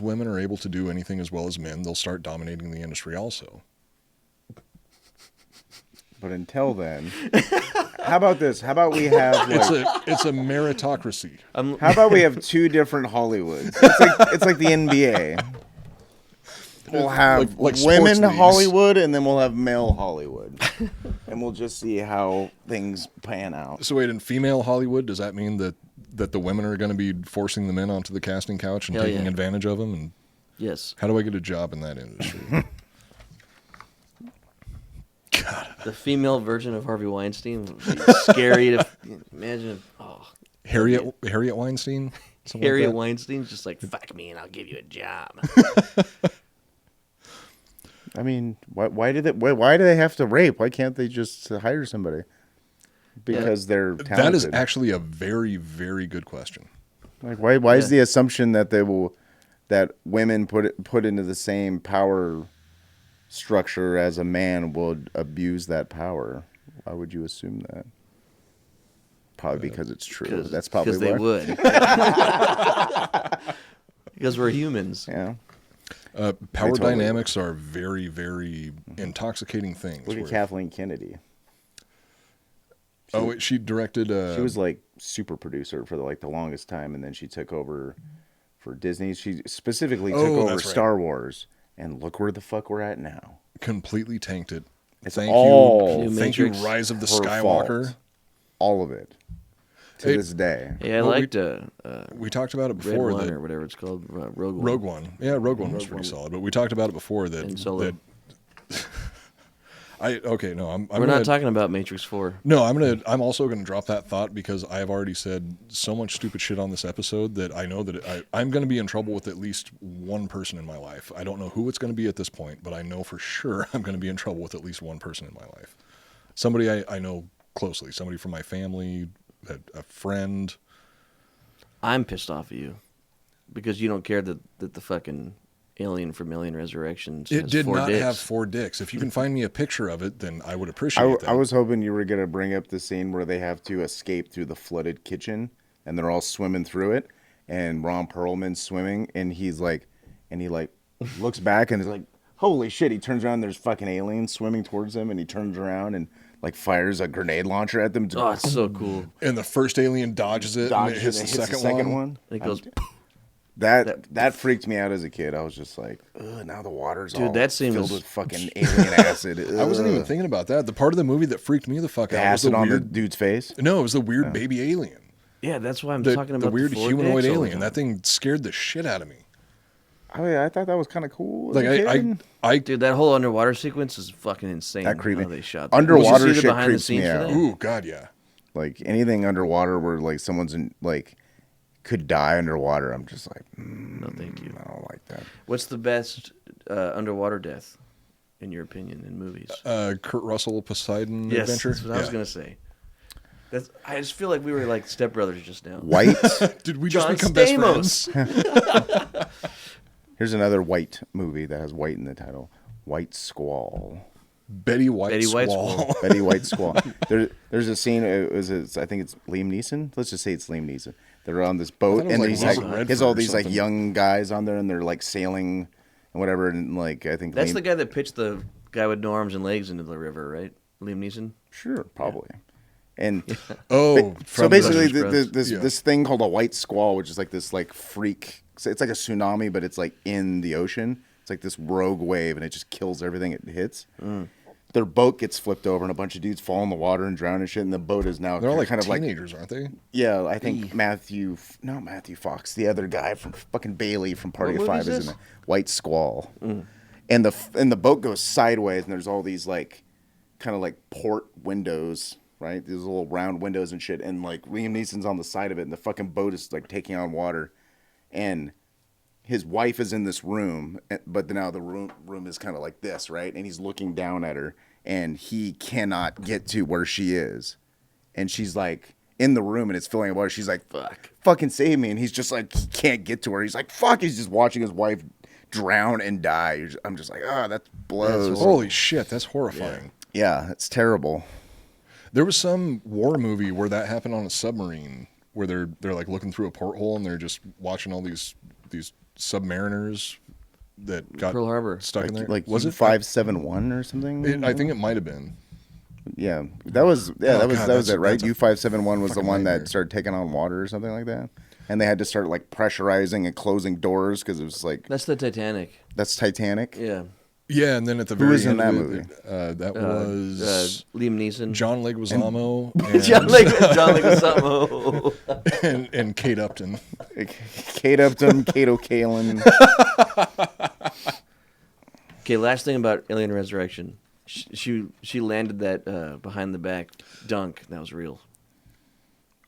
women are able to do anything as well as men, they'll start dominating the industry also. But until then, how about this? How about we have It's a meritocracy. how about we have 2 different Hollywoods? It's like the NBA. We'll have Like women sports leagues. Hollywood, and then we'll have male Hollywood, and we'll just see how things pan out. So wait, in female Hollywood, does that mean that the women are going to be forcing the men onto the casting couch and Hell taking yeah. advantage of them? And Yes. how do I get a job in that industry? The female version of Harvey Weinstein would be scary to imagine. Harriet Weinstein? Something like Harriet that? Weinstein's just like, fuck me and I'll give you a job. I mean, why do they have to rape? Why can't they just hire somebody? Because they're talented. That is actually a very, very good question. Like why is the assumption that that women put into the same power structure as a man would abuse that power? Why would you assume that? Probably because it's true. That's probably because they why. would. Because we're humans. Yeah. Power totally dynamics are very, very intoxicating things. Look at where- Kathleen Kennedy. Oh, wait, she directed. She was like super producer for the longest time, and then she took over for Disney. She specifically took over that's right. Star Wars, and look where the fuck we're at now. completely tanked it. It's Thank all you, New thank you, Matrix. Rise of the her Skywalker. fault. All of it to Hey, this day. Yeah, I Well, liked We talked about it Red before. One that or whatever it's called, Rogue One. Rogue One. Yeah, Rogue One was pretty solid. But we talked about it before that. And Solo. I'm We're gonna, not talking about Matrix 4. No, I'm also gonna drop that thought because I have already said so much stupid shit on this episode that I know that I'm gonna be in trouble with at least one person in my life. I don't know who it's gonna be at this point, but I know for sure I'm gonna be in trouble with at least one person in my life. Somebody I know closely, somebody from my family, a friend. I'm pissed off at you because you don't care that the fucking alien from Alien Resurrections It has did 4 not dicks. have 4 dicks. If you can find me a picture of it, then I would appreciate that. I was hoping you were going to bring up the scene where they have to escape through the flooded kitchen and they're all swimming through it and Ron Perlman's swimming and he looks back and is like, holy shit. He turns around and there's fucking aliens swimming towards him and he turns around and like fires a grenade launcher at them. Oh, it's so cool. And the first alien dodges it and it hits the second one. And it goes, That freaked me out as a kid. I was just like, ugh, now the water's all that scene filled was- with fucking alien acid. I wasn't even thinking about that. The part of the movie that freaked me the fuck The out was the acid on the weird. dude's face. No, it was the weird baby alien. Yeah, that's why I'm The, talking about the weird floor humanoid dicks all the alien. time. That thing scared the shit out of me. I mean, I thought that was kind of cool. as Like a I, kid. I Dude, that whole underwater sequence is fucking insane. That creepy. How they shot that. Underwater Did you see the shit behind the creeps me scenes for out. that? ooh, God, yeah. Like anything underwater where like someone's in like could die underwater. I'm just like, No, thank you. I don't like that. What's the best underwater death, in your opinion, in movies? Kurt Russell Poseidon Yes, adventure. that's what I was gonna say. I just feel like we were like stepbrothers just now. White. Did we John just become Stamos. best friends? Here's another white movie that has white in the title. White Squall. Betty White Betty White Squall. Squall. Betty White Squall. There's a scene. I think it's Liam Neeson. Let's just say it's Liam Neeson. They're on this boat, it was and like he's Robert like, Redford he has all or these like something. young guys on there, and they're like sailing and whatever. And like I think That's Liam, the guy that pitched the guy with no arms and legs into the river, right? Liam Neeson. Sure, probably. And Oh, so from basically, Brothers Bros. this Yeah. this thing called a white squall, which is like this like freak. So it's like a tsunami, but it's like in the ocean. It's like this rogue wave, and it just kills everything it hits. Their boat gets flipped over, and a bunch of dudes fall in the water and drown and shit. And the boat is now they're all like kind of like teenagers, aren't they? yeah. I think not Matthew Fox, the other guy from fucking Bailey from Party What of movie Five is is in this? it. White Squall, and the boat goes sideways, and there's all these like kind of like port windows. Right, these little round windows and shit, and like Liam Neeson's on the side of it, and the fucking boat is like taking on water, and his wife is in this room, but now the room is kind of like this, right, and he's looking down at her, and he cannot get to where she is, and she's like in the room, and it's filling with water. She's like, "Fuck, fucking save me!" And he's just like, he can't get to her. He's like, "Fuck!" He's just watching his wife drown and die. I'm just like, that blows. Holy shit, that's horrifying. Yeah, it's terrible. There was some war movie where that happened on a submarine, where they're like looking through a porthole and they're just watching all these submariners that got Pearl Harbor. stuck in there. Like was it 571 or something? I think it might have been. Yeah, that was God, that was that's- it, right? that's a U-571 was the fucking one nightmare. that started taking on water or something like that, and they had to start like pressurizing and closing doors because it was like That's the Titanic. that's Titanic. Yeah. Yeah, and then at the Who very was in end that of movie? it, that was Liam Neeson. John Leguizamo and, John Leguizamo. and Kate Upton. Kate Upton, Kate O'Kalin. Okay, last thing about Alien Resurrection. She landed that behind the back dunk. That was real.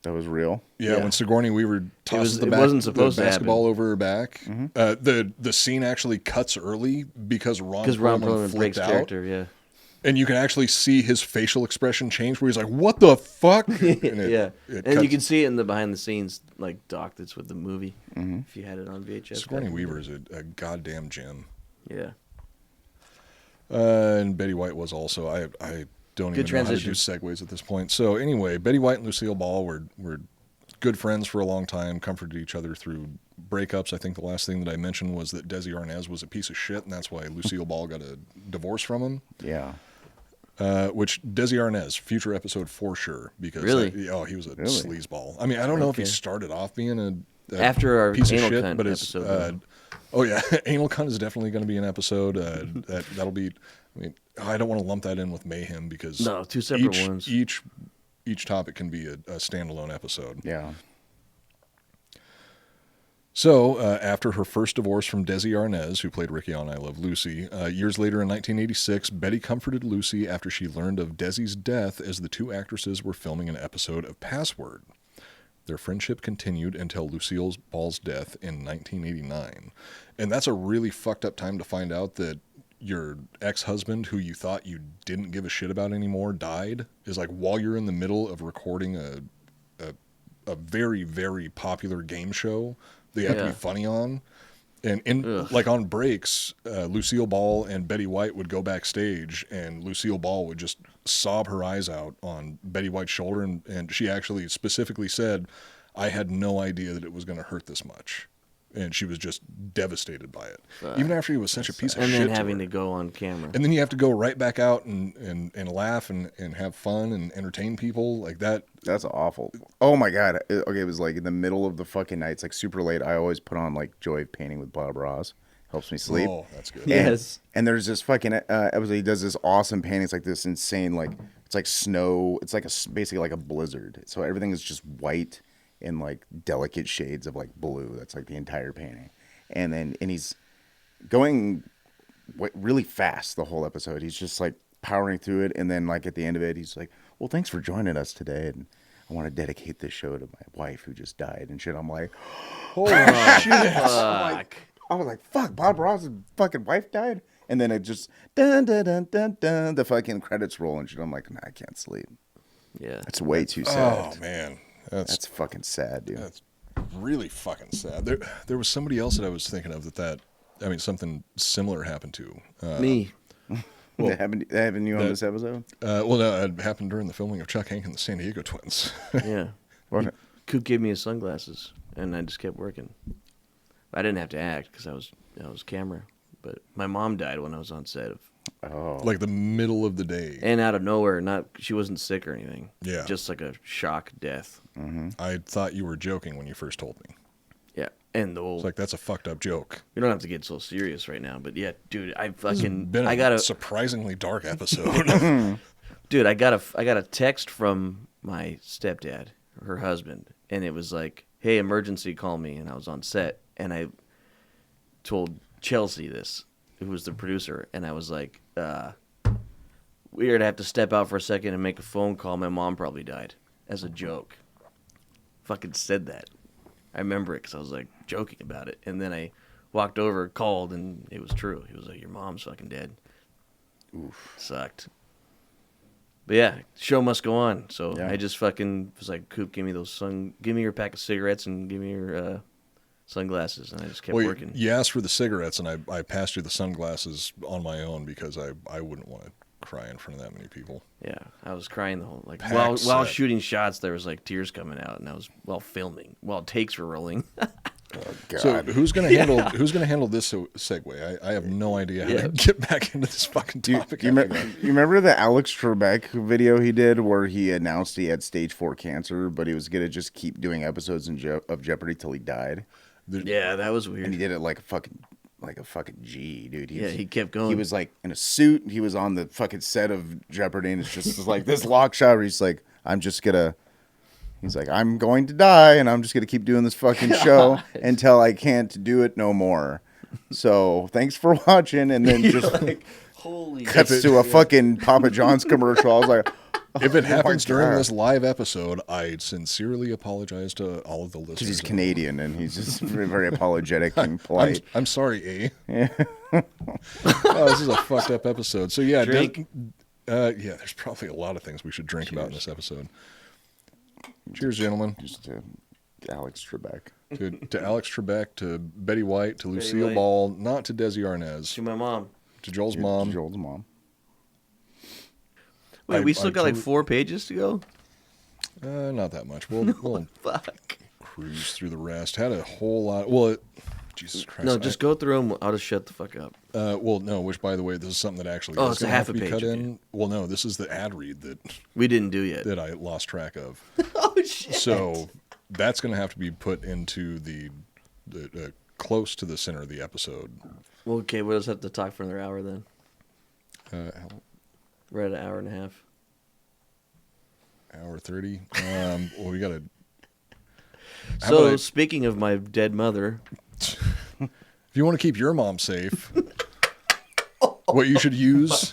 That was real. Yeah, Yeah. when Sigourney Weaver tosses it wasn't supposed the to basketball happen. over her back, the scene actually cuts early because Ron Ron Perlman Perlman flipped breaks out, character, yeah. and you can actually see his facial expression change, where he's like, "What the fuck?" And Yeah. it And you cuts- can see it in the behind the scenes like doc that's with the movie. If you had it on VHS. Sigourney back in the Weaver day. is a goddamn gem, Yeah. and Betty White was also. I don't Good even know how to do transition. segues at this point. So anyway, Betty White and Lucille Ball were good friends for a long time, comforted each other through breakups. I think the last thing that I mentioned was that Desi Arnaz was a piece of shit, and that's why Lucille Ball got a divorce from him. Yeah. Which Desi Arnaz, future episode for sure, because Really? he was a sleazeball. I mean, I don't know if he Okay. started off being a After our piece of anal shit, cunt but it's episode, oh yeah, anal cunt is definitely going to be an episode. That'll be. I mean, I don't want to lump that in with mayhem because No, two separate ones. Each topic can be a standalone episode. Yeah. So, after her first divorce from Desi Arnaz, who played Ricky on I Love Lucy, years later in 1986, Betty comforted Lucy after she learned of Desi's death as the two actresses were filming an episode of Password. Their friendship continued until Lucille Ball's death in 1989. And that's a really fucked up time to find out that your ex-husband, who you thought you didn't give a shit about anymore, died. Is like while you're in the middle of recording a very, very popular game show that you have to Yeah. be funny on. And like on breaks, Lucille Ball and Betty White would go backstage, and Lucille Ball would just sob her eyes out on Betty White's shoulder, and she actually specifically said, "I had no idea that it was going to hurt this much." and she was just devastated by it. Even after he was such a piece of And shit then to having her. to go on camera. And then you have to go right back out and laugh and have fun and entertain people like that. That's awful. Oh my god. Okay, it was like in the middle of the fucking night. It's like super late. I always put on like Joy of Painting with Bob Ross. Helps me sleep. Oh, that's good. Yes. And there's this fucking episode. He does this awesome painting. It's like this insane, like it's like snow. It's like basically like a blizzard. So everything is just white and like delicate shades of like blue. That's like the entire painting. And he's going really fast the whole episode. He's just like powering through it. And then like at the end of it, he's like, "Well, thanks for joining us today. And I want to dedicate this show to my wife who just died and shit." I'm like, Holy shit. Fuck. I was like, fuck, Bob Ross's fucking wife died? And then it just, dun, dun, dun, dun, dun, the fucking credits roll and shit. I'm like, nah, I can't sleep. Yeah. That's way too sad. Oh, man. That's fucking sad, dude. That's really fucking sad. There was somebody else that I was thinking of something similar happened to. Me. That happened to you on this episode? Well, no, it happened during the filming of Chuck Hank and the San Diego Twins. Yeah. What? Coop gave me his sunglasses, and I just kept working. I didn't have to act because I was camera. But my mom died when I was on set of, Oh. Like the middle of the day. and out of nowhere. She wasn't sick or anything. Yeah. Just like a shock death. I thought you were joking when you first told me. Yeah. And the It's like, that's a fucked up joke. we don't have to get so serious right now, but yeah, dude, I This has fucking been I a got a surprisingly dark episode. dude, I got a text from my stepdad, her husband, and it was like, "Hey, emergency, call me." And I was on set, and I told Chelsea this, who was the producer, and I was like, "Weird, I have to step out for a second and make a phone call. My mom probably died," as a joke. Fucking said that. I remember it because I was like joking about it, and then I walked over, called, and it was true. He was like, "Your mom's fucking dead." Oof, sucked. But yeah, show must go on. So Yeah. I just fucking was like, "Coop, give me your pack of cigarettes and give me your sunglasses," and I just kept working. You asked for the cigarettes, and I passed you the sunglasses on my own because I wouldn't want to cry in front of that many people. Yeah, I was crying the whole Packed while set. shooting shots. There was like tears coming out, and I was filming while takes were rolling. Oh, God. So who's gonna handle this segue? I have no idea how to get back into this fucking topic. You remember the Alex Trebek video he did where he announced he had stage 4 cancer, but he was gonna just keep doing episodes of Jeopardy till he died, Yeah, that was and he weird. did it like a fucking G, dude. He kept going. He was like in a suit. He was on the fucking set of Jeopardy, and it's just like this lock shot where he's like, he's like, "I'm going to die, and I'm just gonna keep doing this fucking show until I can't do it no more." So thanks for watching, and then just like Holy cuts to a fucking Papa John's commercial. I was like, If it happens during God. this live episode, I sincerely apologize to all of the listeners. because he's Canadian and he's just very, very apologetic and polite. I'm sorry, A. Oh, this is a fucked up episode. So yeah, Drink. there's probably a lot of things we should drink about in this episode. Cheers, gentlemen. Just to Alex Trebek. To Alex Trebek, to Betty White, to Lucille White. Ball, not to Desi Arnaz, to my mom. to Joel's mom. Joel's mom. Wait, we still I got like totally- 4 pages to go. Not that much. We'll Fuck. cruise through the rest. Had a whole lot. Well, Jesus Christ. No, just go through them. I'll just shut the fuck up. Well, no. Which, by the way, this is something that actually. Oh, is it's a gonna half have a to be page, cut okay. in. Well, no. This is the ad read We didn't do yet. that I lost track of. Oh shit. So that's going to have to be put into the close to the center of the episode. Well, okay, we'll just have to talk for another hour then. We're at an hour and a half. Hour 30. Well, we got to. So, speaking of my dead mother, If you want to keep your mom safe, what you should use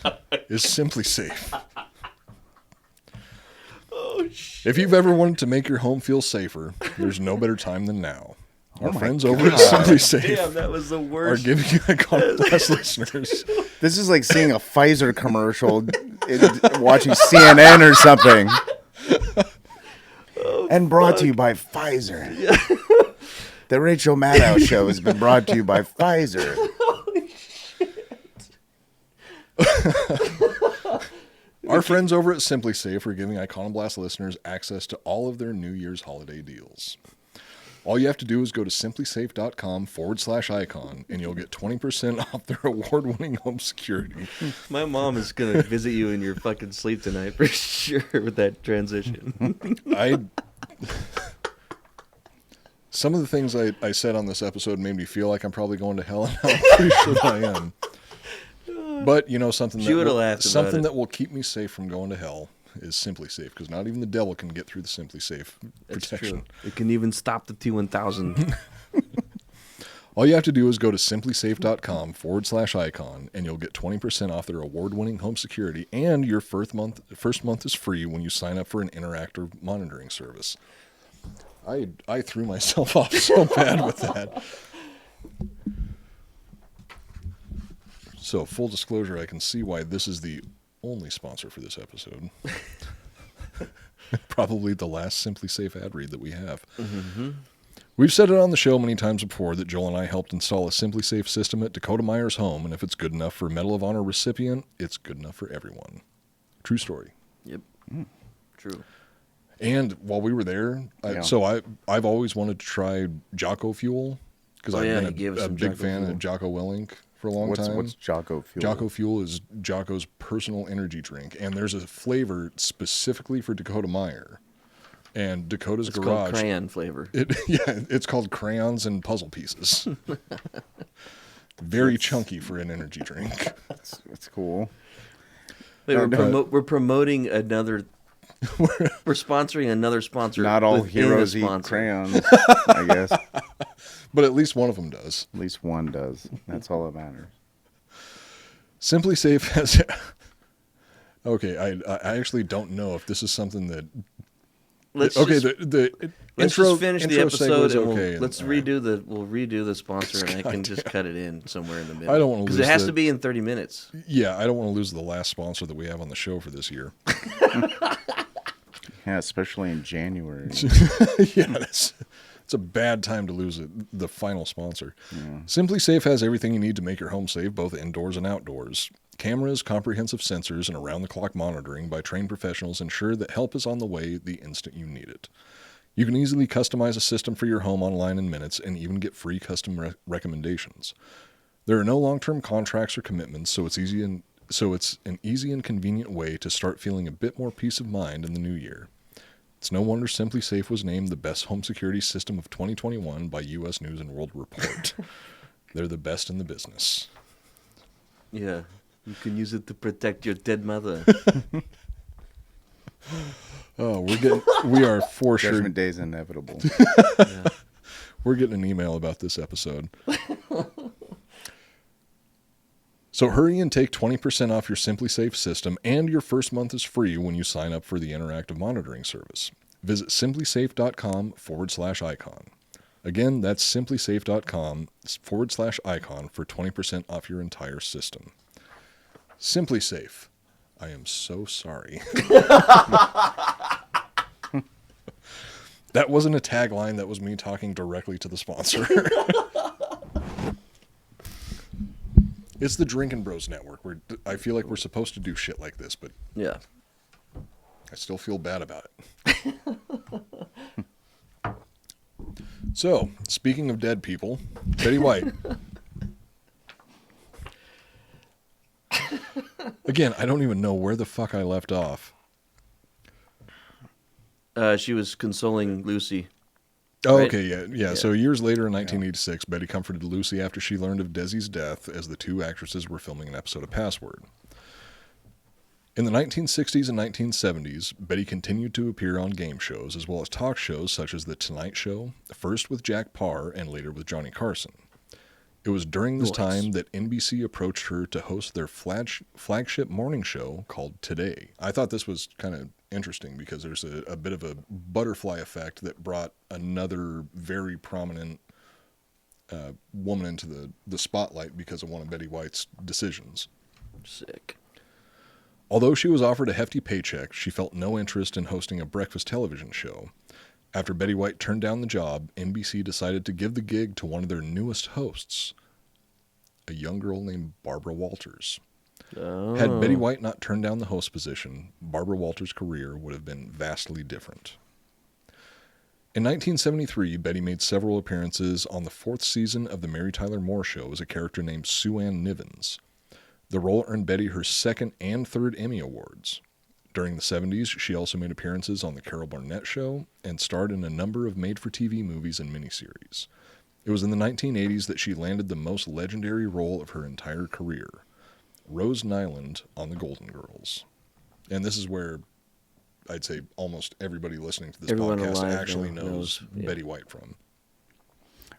is Simply Safe. oh shit. If you've ever wanted to make your home feel safer, there's no better time than now. Our my friends over at Simply Safe Damn, that was the are worst. giving you a contest, listeners. This is like seeing a Pfizer commercial, watching CNN or something. And brought to you by Pfizer. The Rachel Maddow Show has been brought to you by Pfizer. Our friends over at Simply Safe are giving Iconoblast listeners access to all of their New Year's holiday deals. All you have to do is go to simplysafe.com/icon and you'll get 20% off their award-winning home security. My mom is going to visit you in your fucking sleep tonight for sure with that transition. Some of the things I said on this episode made me feel like I'm probably going to hell, and I'm pretty sure that I am. But, you know, something that will keep me safe from going to hell is Simply Safe, because not even the devil can get through the Simply Safe protection. True. It can even stop the T1000. All you have to do is go to simplysafe.com/icon and you'll get 20% off their award-winning home security, and your first month is free when you sign up for an interactive monitoring service. I threw myself off so bad with that. So, full disclosure, I can see why this is the only sponsor for this episode. Probably the last Simply Safe ad read that we have. Mm-hmm. We've said it on the show many times before that Joel and I helped install a Simply Safe system at Dakota Meyer's home, and if it's good enough for a Medal of Honor recipient, it's good enough for everyone. True story. Yep. True. And while we were there, I've always wanted to try Jocko Fuel, because I've been a big fan of Jocko Willink for a long time. What's Jocko Fuel? Jocko Fuel is Jocko's personal energy drink, and there's a flavor specifically for Dakota Meyer. And Dakota's Garage. It's called crayon flavor. It's called crayons and puzzle pieces. Very chunky for an energy drink. That's cool. Wait, we're promoting another. We're sponsoring another sponsor. Not all heroes eat crayons, I guess. But at least one of them does. At least one does. That's all that matters. Simply Safe has. Okay, I actually don't know if this is something that. Let's just finish the episode and let's redo the sponsor, and I can just cut it in somewhere in the middle. I don't want to lose because it has to be in 30 minutes. Yeah, I don't want to lose the last sponsor that we have on the show for this year. Yeah, especially in January. Yeah, it's a bad time to lose the final sponsor. Yeah. Simply Safe has everything you need to make your home safe, both indoors and outdoors. Cameras, comprehensive sensors, and around-the-clock monitoring by trained professionals ensure that help is on the way the instant you need it. You can easily customize a system for your home online in minutes and even get free custom recommendations. There are no long-term contracts or commitments, so it's an easy and convenient way to start feeling a bit more peace of mind in the new year. It's no wonder Simply Safe was named the best home security system of 2021 by U.S. News and World Report. They're the best in the business. Yeah. You can use it to protect your dead mother. Oh, we are for sure. Judgment Day is inevitable. Yeah. We're getting an email about this episode. So hurry and take 20% off your Simply Safe system, and your first month is free when you sign up for the interactive monitoring service. Visit simplysafe.com/icon. Again, that's simplysafe.com/icon for 20% off your entire system. Simply Safe. I am so sorry. That wasn't a tagline. That was me talking directly to the sponsor. It's the Drinkin' Bros Network. I feel like we're supposed to do shit like this, but yeah, I still feel bad about it. So, speaking of dead people, Betty White. Again, I don't even know where the fuck I left off. She was consoling Lucy. Oh, right? okay, yeah. So years later in 1986, Betty comforted Lucy after she learned of Desi's death as the two actresses were filming an episode of Password. In the 1960s and 1970s, Betty continued to appear on game shows as well as talk shows such as The Tonight Show, first with Jack Parr and later with Johnny Carson. It was during this time that NBC approached her to host their flagship morning show called Today. I thought this was kind of interesting because there's a bit of a butterfly effect that brought another very prominent woman into the spotlight because of one of Betty White's decisions. Sick. Although she was offered a hefty paycheck, she felt no interest in hosting a breakfast television show. After Betty White turned down the job, NBC decided to give the gig to one of their newest hosts, a young girl named Barbara Walters. Oh. Had Betty White not turned down the host position, Barbara Walters' career would have been vastly different. In 1973, Betty made several appearances on the 4th season of The Mary Tyler Moore Show as a character named Sue Ann Nivens. The role earned Betty her 2nd and 3rd Emmy Awards. During the 70s, she also made appearances on The Carol Burnett Show and starred in a number of made-for-TV movies and miniseries. It was in the 1980s that she landed the most legendary role of her entire career, Rose Nyland on The Golden Girls. And this is where I'd say almost everybody listening to this podcast actually knows Betty White from.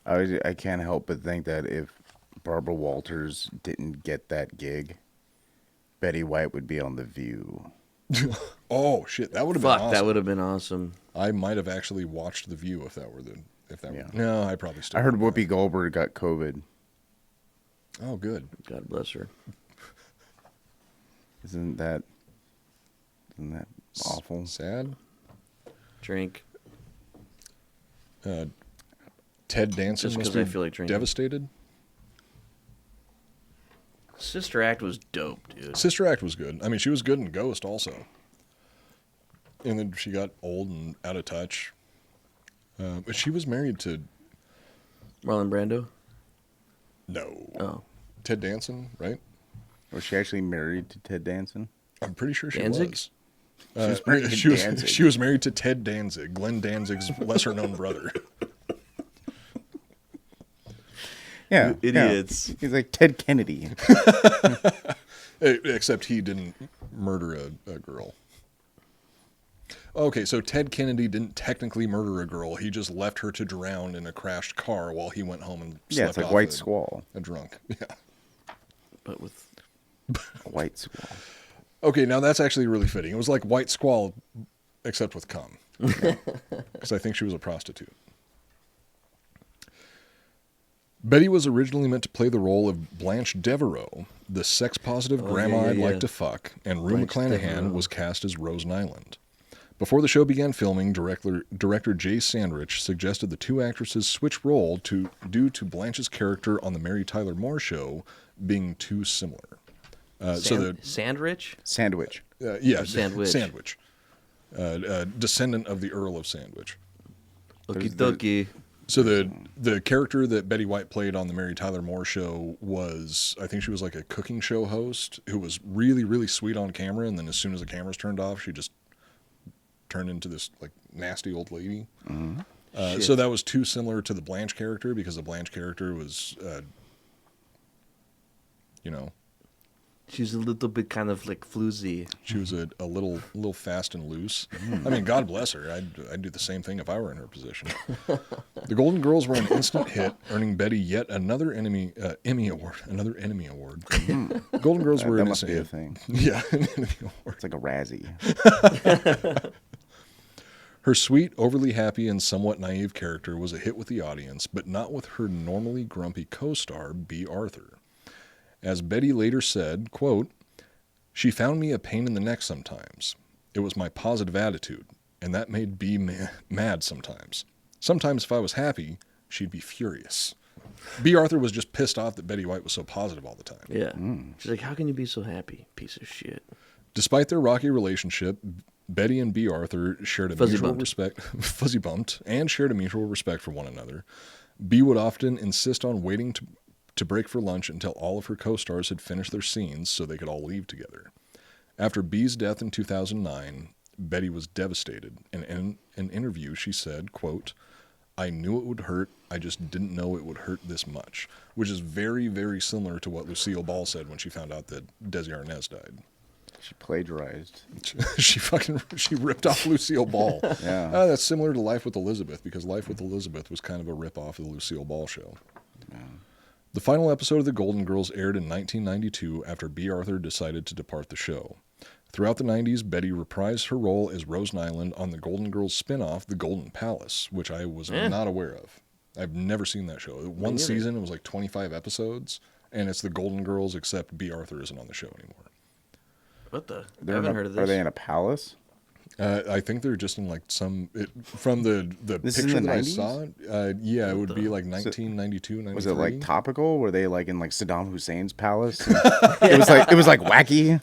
I can't help but think that if Barbara Walters didn't get that gig, Betty White would be on The View. Oh shit, that would have been awesome. That would have been awesome. I might have actually watched The View if that were no, I probably still. I heard Whoopi Goldberg got COVID. Oh, good. God bless her. Isn't that awful? Sad. Drink. Ted Danson Just must 'cause be I feel like drinking. devastated. Sister Act was dope, dude. Sister Act was good. I mean, she was good in Ghost also. And then she got old and out of touch. But she was married to... Marlon Brando? No. Oh. Ted Danson, right? Was she actually married to Ted Danson? I'm pretty sure she Danzig? was. She was married to Danzig. She was married to Ted Danzig, Glenn Danzig's lesser-known brother. Yeah. You idiots. Yeah. He's like Ted Kennedy. Except he didn't murder a girl. Okay, so Ted Kennedy didn't technically murder a girl. He just left her to drown in a crashed car while he went home and slept Yeah, it's like off White Squall. a drunk. Yeah. But with... White Squall. Okay, now that's actually really fitting. It was like White Squall, except with cum. Because I think she was a prostitute. Betty was originally meant to play the role of Blanche Devereaux, the sex-positive grandma I'd like to fuck, and Rue Blanche McClanahan Devereaux. was cast as Rose Nyland. Before the show began filming, director Jay Sandrich suggested the two actresses switch role due to Blanche's character on the Mary Tyler Moore Show being too similar. Sandwich? Sandwich. Yeah, Sandwich. Sandwich. Descendant of the Earl of Sandwich. Okie dokie. So the character that Betty White played on the Mary Tyler Moore Show was, I think she was like a cooking show host who was really, really sweet on camera, and then as soon as the cameras turned off, she just turned into this like nasty old lady. Mm-hmm. So that was too similar to the Blanche character because the Blanche character was, She's a little bit kind of like floozy. she was a little fast and loose. I mean, God bless her. I'd do the same thing if I were in her position. The Golden Girls were an instant hit, earning Betty yet another Emmy Award. Another Emmy Award. Golden Girls were That an must instant be a hit. thing. Yeah, an Emmy Award. It's like a Razzie. Her sweet, overly happy, and somewhat naive character was a hit with the audience, but not with her normally grumpy co-star, B. Arthur. As Betty later said, quote, "She found me a pain in the neck sometimes. It was my positive attitude, and that made B mad sometimes. Sometimes if I was happy, she'd be furious." B. Arthur was just pissed off that Betty White was so positive all the time. Yeah. She's like, how can you be so happy, piece of shit? Despite their rocky relationship, Betty and B. Arthur shared a mutual respect, fuzzy bumped, and shared a mutual respect for one another. B would often insist on waiting to break for lunch until all of her co-stars had finished their scenes so they could all leave together. After B's death in 2009, Betty was devastated, and in an interview she said, quote, "I knew it would hurt, I just didn't know it would hurt this much," which is very, very similar to what Lucille Ball said when she found out that Desi Arnaz died. She plagiarized. She ripped off Lucille Ball. Yeah. That's similar to Life with Elizabeth, because Life with Elizabeth was kind of a rip-off of the Lucille Ball show. Yeah. The final episode of The Golden Girls aired in 1992 after B. Arthur decided to depart the show. Throughout the 90s, Betty reprised her role as Rose Nyland on the Golden Girls spin-off, The Golden Palace, which I was not aware of. I've never seen that show. One season, it was like 25 episodes, and it's The Golden Girls, except B. Arthur isn't on the show anymore. What the? I haven't heard of this. Are they in a palace? I think they're just in like from the This is picture in the that 90s? I saw. Yeah, it would be like 1992, 93. Was it like topical? Were they like in like Saddam Hussein's palace? It was like wacky.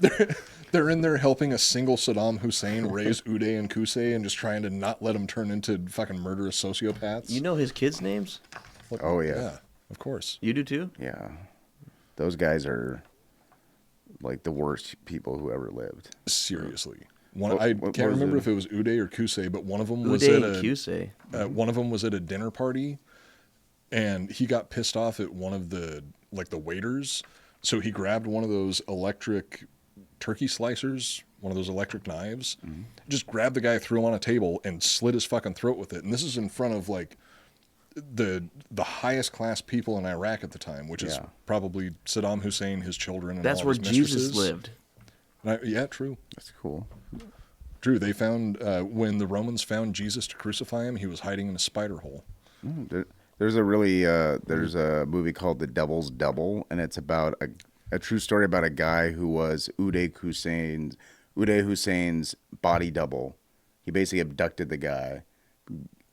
They're in there helping a single Saddam Hussein raise Uday and Qusay and just trying to not let them turn into fucking murderous sociopaths. You know his kids' names? Oh, yeah. Yeah, of course. You do too? Yeah. Those guys are like the worst people who ever lived. Seriously. What I was can't remember it? if it was Uday or Qusay, but one of them was Uday at and a Qusay. one of them was at a dinner party, and he got pissed off at one of the waiters, so he grabbed one of those electric turkey slicers, one of those electric knives, just grabbed the guy, threw him on a table, and slit his fucking throat with it. And this is in front of like the highest class people in Iraq at the time, which is probably Saddam Hussein, his children, and That's all where his mistresses. Jesus lived. Yeah, true. That's cool. True. They found when the Romans found Jesus to crucify him, he was hiding in a spider hole. There's a really there's a movie called The Devil's Double, and it's about a true story about a guy who was Uday Hussein's body double. He basically abducted the guy,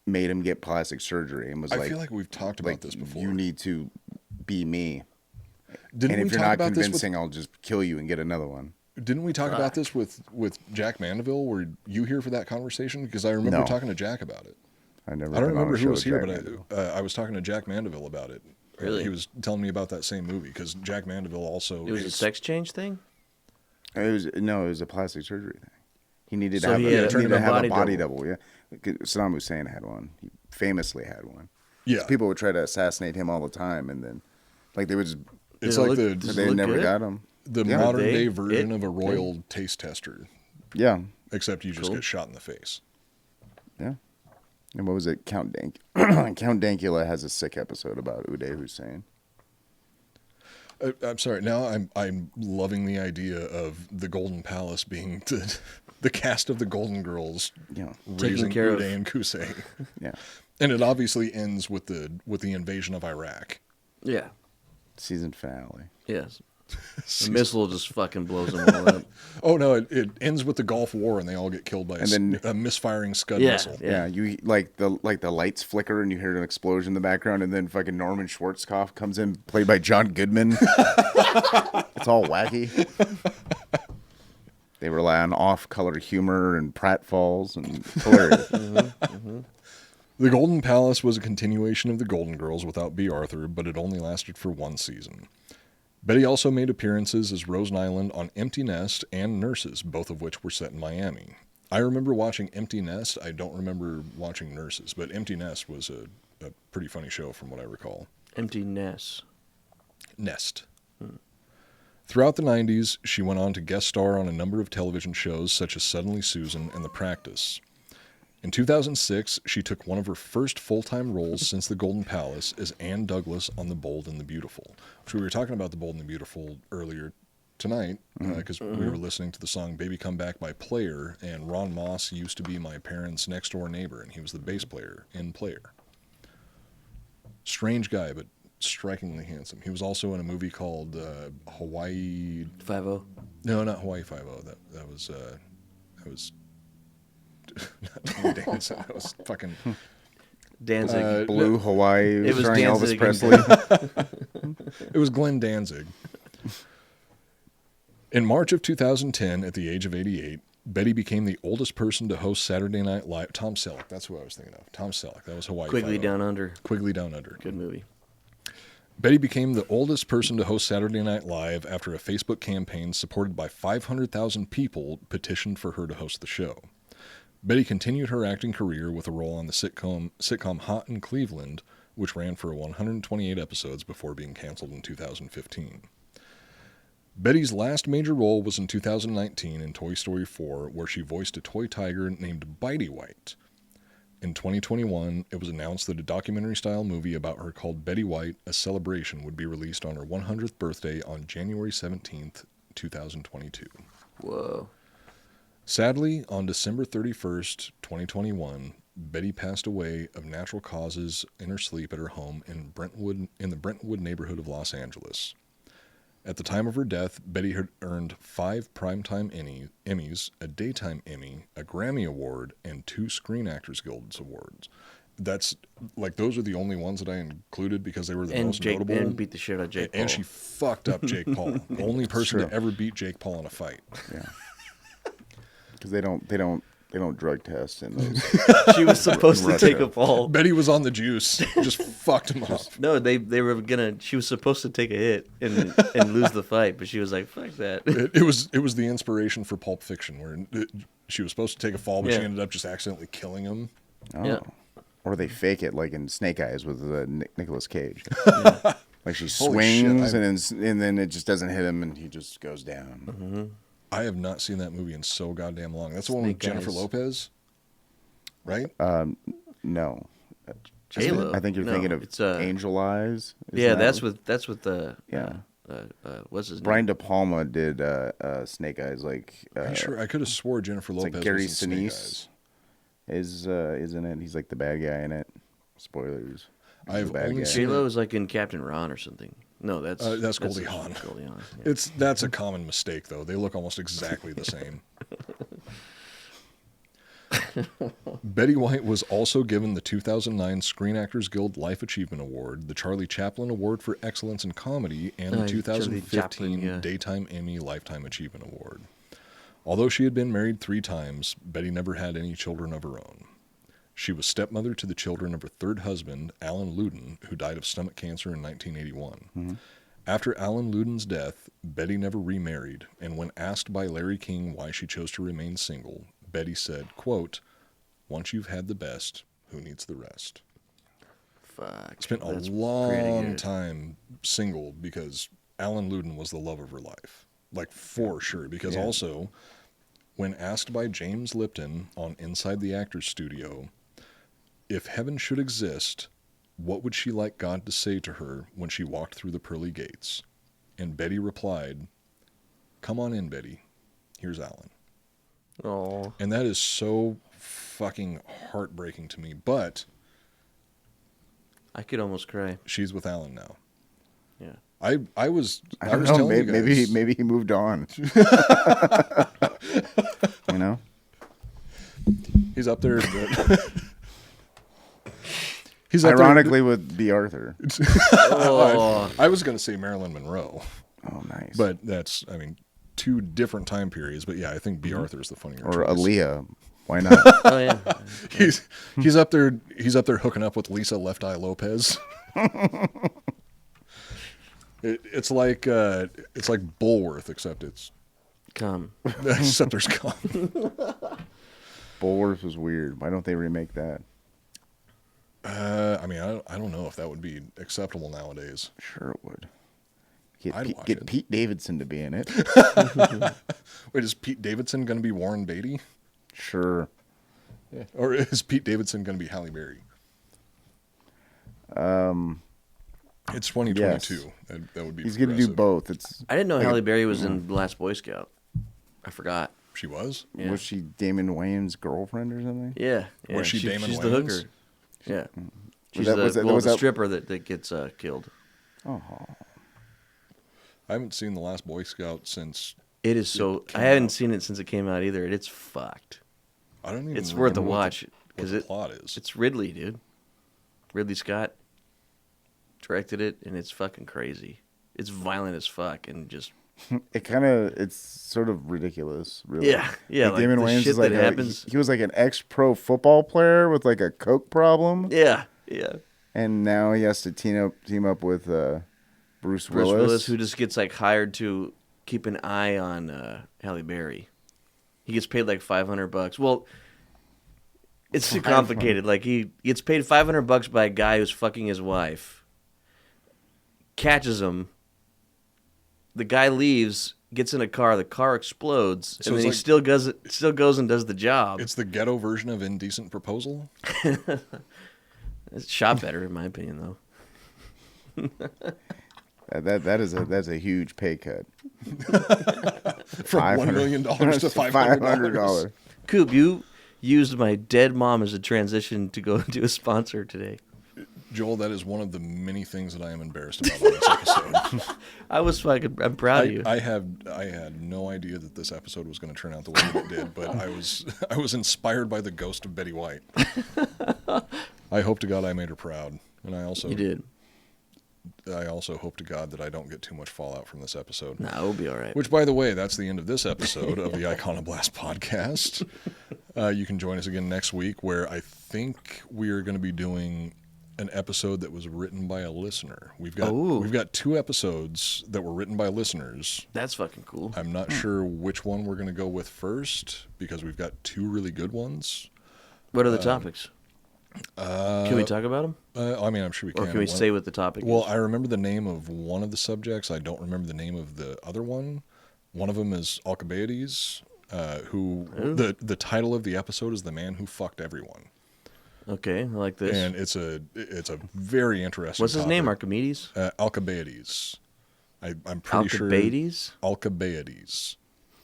made him get plastic surgery, and was I feel like we've talked about this before. You need to be me. Didn't And we if you're talk not about this convincing, I'll just kill you and get another one. Didn't we talk about this with Jack Mandeville? Were you here for that conversation? Because I remember No. talking to Jack about it. I I don't been on a remember show who was with here, Jack but Mandeville. I was talking to Jack Mandeville about it. Really? He was telling me about that same movie because Jack Mandeville also. It was a sex change thing? It was a plastic surgery thing. He needed So to have, he he had needed to a have body a body double. double. Yeah, Saddam Hussein had one. He famously had one. Yeah, People would try to assassinate him all the time, and then like they would just it's Did it like look- the does it they look never good? got him. the Yeah. modern They- day version it- of a royal taste tester, Yeah, except you just Cool. get shot in the face. yeah. And what was it? Count Dankula has a sick episode about Uday Hussein. I'm sorry. Now I'm loving the idea of the Golden Palace being the cast of the Golden Girls Yeah, raising care of- Uday and Qusay, yeah. and it obviously ends with the invasion of Iraq. Yeah. Season finale. Yes. The missile just fucking blows them all up. Oh no! It ends with the Gulf War, and they all get killed by And then- a misfiring Scud Yeah. missile. Yeah, you like the lights flicker and you hear an explosion in the background, and then fucking Norman Schwarzkopf comes in, played by John Goodman. It's all wacky. They rely on off-color humor and pratfalls, and it's hilarious. The Golden Palace was a continuation of the Golden Girls without B. Arthur, but it only lasted for one season. Betty also made appearances as Rose Nyland on Empty Nest and Nurses, both of which were set in Miami. I remember watching Empty Nest. I don't remember watching Nurses, but Empty Nest was a pretty funny show from what I recall. Empty Nest. Nest. Throughout the 90s, she went on to guest star on a number of television shows such as Suddenly Susan and The Practice. In 2006, she took one of her first full-time roles since The Golden Palace as Anne Douglas on The Bold and the Beautiful, which we were talking about The Bold and the Beautiful earlier tonight because we were listening to the song Baby Come Back by Player, and Ron Moss used to be my parents' next-door neighbor, and he was the bass player in Player. Strange guy, but strikingly handsome. He was also in a movie called Hawaii... 5-0. No, not Hawaii Five-0. That was not Tony Danza. That was fucking Danzig. Blue Hawaii, It was starring Elvis Danzig. Presley. It was Glenn Danzig. In March of 2010, at the age of 88, Betty became the oldest person to host Saturday Night Live. Tom Selleck, that's who I was thinking of. Tom Selleck, that was Hawaii Quigley Five-0. Down Under. Quigley Down Under. Good movie. Betty became the oldest person to host Saturday Night Live after a Facebook campaign supported by 500,000 people petitioned for her to host the show. Betty continued her acting career with a role on the sitcom Hot in Cleveland, which ran for 128 episodes before being canceled in 2015. Betty's last major role was in 2019 in Toy Story 4, where she voiced a toy tiger named Bitey White. In 2021, it was announced that a documentary-style movie about her called Betty White, A Celebration would be released on her 100th birthday on January 17th, 2022. Whoa. Sadly, on December 31st, 2021, Betty passed away of natural causes in her sleep at her home in the Brentwood neighborhood of Los Angeles. At the time of her death, Betty had earned 5 Primetime Emmys, a Daytime Emmy, a Grammy Award, and 2 Screen Actors Guild Awards. That's like those are the only ones that I included because they were the most notable. And beat the shit out of Jake Paul. And she fucked up Jake Paul. Only person to ever beat Jake Paul in a fight. Yeah. Because they don't drug test in those. She was supposed to take a fall. Betty was on the juice. Just fucked him up. No, they were gonna. She was supposed to take a hit and lose the fight, but she was like, "Fuck that." It was the inspiration for Pulp Fiction, where she was supposed to take a fall, but she ended up just accidentally killing him. Oh. Yeah. Or they fake it like in Snake Eyes with Nicolas Cage. Like she Holy shit, swings and then it just doesn't hit him and he just goes down. Mm-hmm. I have not seen that movie in so goddamn long. That's the one with Snake Jennifer Eyes. Lopez, right? No. J-Lo. I think you're No, thinking of it's, Angel Eyes. Isn't Yeah, that that's what- with the what's his Brian name? De Palma did Snake Eyes like I'm sure I could have swore Jennifer it's Lopez like Gary was in Snake Sinise Eyes. is in it. He's like the bad guy in it. Spoilers. He's I've the bad only guy. seen- J-Lo is like in Captain Ron or something. No, that's Goldie Hawn. Goldie Hawn. Yeah. That's a common mistake, though. They look almost exactly the same. Betty White was also given the 2009 Screen Actors Guild Life Achievement Award, the Charlie Chaplin Award for Excellence in Comedy, and the Charlie 2015 Chaplin, yeah. Daytime Emmy Lifetime Achievement Award. Although she had been married 3 times, Betty never had any children of her own. She was stepmother to the children of her third husband, Alan Luden, who died of stomach cancer in 1981. Mm-hmm. After Alan Luden's death, Betty never remarried, and when asked by Larry King why she chose to remain single, Betty said, quote, "Once you've had the best, who needs the rest?" Fuck. Spent a That's pretty long good. time single because Alan Luden was the love of her life. Like, for sure. Because Yeah. also, when asked by James Lipton on Inside the Actors Studio, if heaven should exist, what would she like God to say to her when she walked through the pearly gates? And Betty replied, "Come on in, Betty. Here's Alan." Oh, And that is so fucking heartbreaking to me. But I could almost cry. she's with Alan now. Yeah. I was don't know. telling you guys, Maybe he moved on. You know? he's up there. He's up Ironically with B. Arthur. Oh, I was going to say Marilyn Monroe, Oh, nice. but that's, I mean, 2 different time periods. But yeah, I think B. Arthur is the funnier or choice. Aaliyah. Why not? oh yeah. He's up there. He's up there hooking up with Lisa Left Eye Lopez. It's like Bulworth, except Come. there's cum. Bulworth was weird. Why don't they remake that? I mean, I don't know if that would be acceptable nowadays. Sure it would. I'd watch Get it. Pete Davidson to be in it. Wait, is Pete Davidson going to be Warren Beatty? Sure. Or is Pete Davidson going to be Halle Berry? It's 2022. That would be. He's going to do progressive. both. It's I didn't know like Halle Berry was in The Last Boy Scout. I forgot. She was. Yeah. Was she Damon Wayans' girlfriend or something? Yeah. Was she Damon She's Wayans? the hooker. Yeah. She's that- the, was that- well, was the that- stripper that gets killed. Oh, I haven't seen The Last Boy Scout since. It is so. came I haven't out. seen it since it came out either. It's fucked. I don't even. It's worth a remember what watch What because the plot is. it's Ridley, dude. Ridley Scott directed it, and it's fucking crazy. It's violent as fuck, and just it's sort of ridiculous, really. yeah. Like Damon the Wayans shit is like that happens. he was like an ex-pro football player with like a coke problem, Yeah. and now he has to team up with Bruce Bruce Willis. Willis, who just gets like hired to keep an eye on Halle Berry. He gets paid like $500. Well, it's too complicated. Like he gets paid $500 by a guy who's fucking his wife. Catches him. The guy leaves, gets in a car. The car explodes, So and it's then he like- still goes and does the job. It's the ghetto version of Indecent Proposal. It's shot better, in my opinion, though. That's a huge pay cut. From $1 million to $500. Coop, you used my dead mom as a transition to go into a sponsor today. Joel, that is one of the many things that I am embarrassed about on this episode. I'm proud of you. I had no idea that this episode was going to turn out the way that it did, but I was inspired by the ghost of Betty White. I hope to God I made her proud, and I also You did. I also hope to God that I don't get too much fallout from this episode. Nah, we'll be all right. Which, by the way, that's the end of this episode of the Iconoblast podcast. You can join us again next week, where I think we are going to be doing an episode that was written by a listener. We've got 2 episodes that were written by listeners. That's fucking cool. I'm not sure which one we're going to go with first, because we've got 2 really good ones. What are the topics? Can we talk about them? I mean, I'm sure we can. Or can we say what the topic Well, is? I remember the name of one of the subjects. I don't remember the name of the other one. One of them is Alcibiades, who the title of the episode is "The Man Who Fucked Everyone." Okay, I like this. And it's a very interesting. What's his name? topic. Archimedes? Alcibiades. I'm pretty sure. Alcibiades? Alcibiades.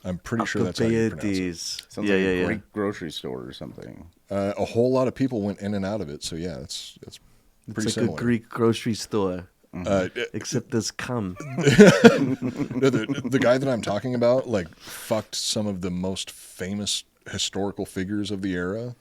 I'm pretty sure that's how you pronounce it. Sounds like a Greek grocery store or something. A whole lot of people went in and out of it, so yeah, it's pretty It's like similar. a Greek grocery store. Except there's cum. No, the guy that I'm talking about, like, fucked some of the most famous historical figures of the era,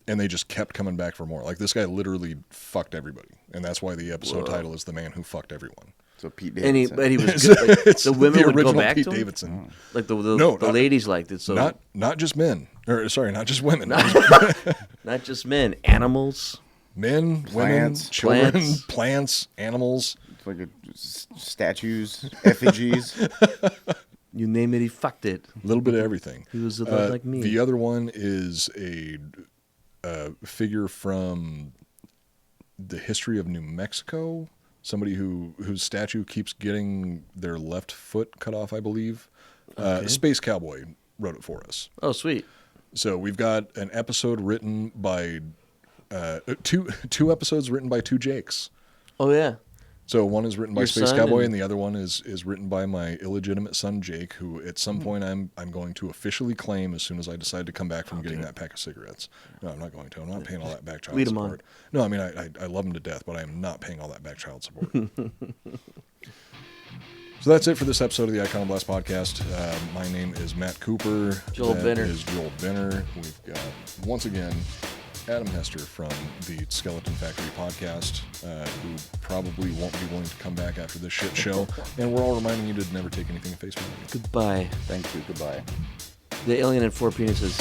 and they just kept coming back for more. Like, this guy literally fucked everybody, and that's why the episode title is "The Man Who Fucked Everyone." So Pete And he Davidson. was good. Like, It's the women the would go original back Pete to him? Davidson. Like the No, the not- ladies liked it. So Not just men, or sorry, not just women. not just men, animals. Men, women, Plants. children, plants, animals. It's like statues, effigies. You name it, he fucked it. A little bit of everything. He was a lot like me. The other one is a figure from the history of New Mexico. Somebody whose statue keeps getting their left foot cut off, I believe. Space Cowboy wrote it for us. Oh, sweet. So we've got an episode written by two episodes written by 2 Jakes. Oh, yeah. So one is written by Your Space son Cowboy, and- and the other one is written by my illegitimate son Jake, who at some point I'm going to officially claim as soon as I decide to come back from getting that pack of cigarettes. No, I'm not going to. I'm not paying all that back child Lead 'em on. support. No, I mean I love him to death, but I am not paying all that back child support. So that's it for this episode of the Iconoblast podcast. My name is Matt Cooper. Joel That Benner. is Joel Benner. We've got once again Adam Hester from the Skeleton Factory podcast, who probably won't be willing to come back after this shit show. And we're all reminding you to never take anything at face value. Goodbye. Thank you. Goodbye. The alien and 4 penises.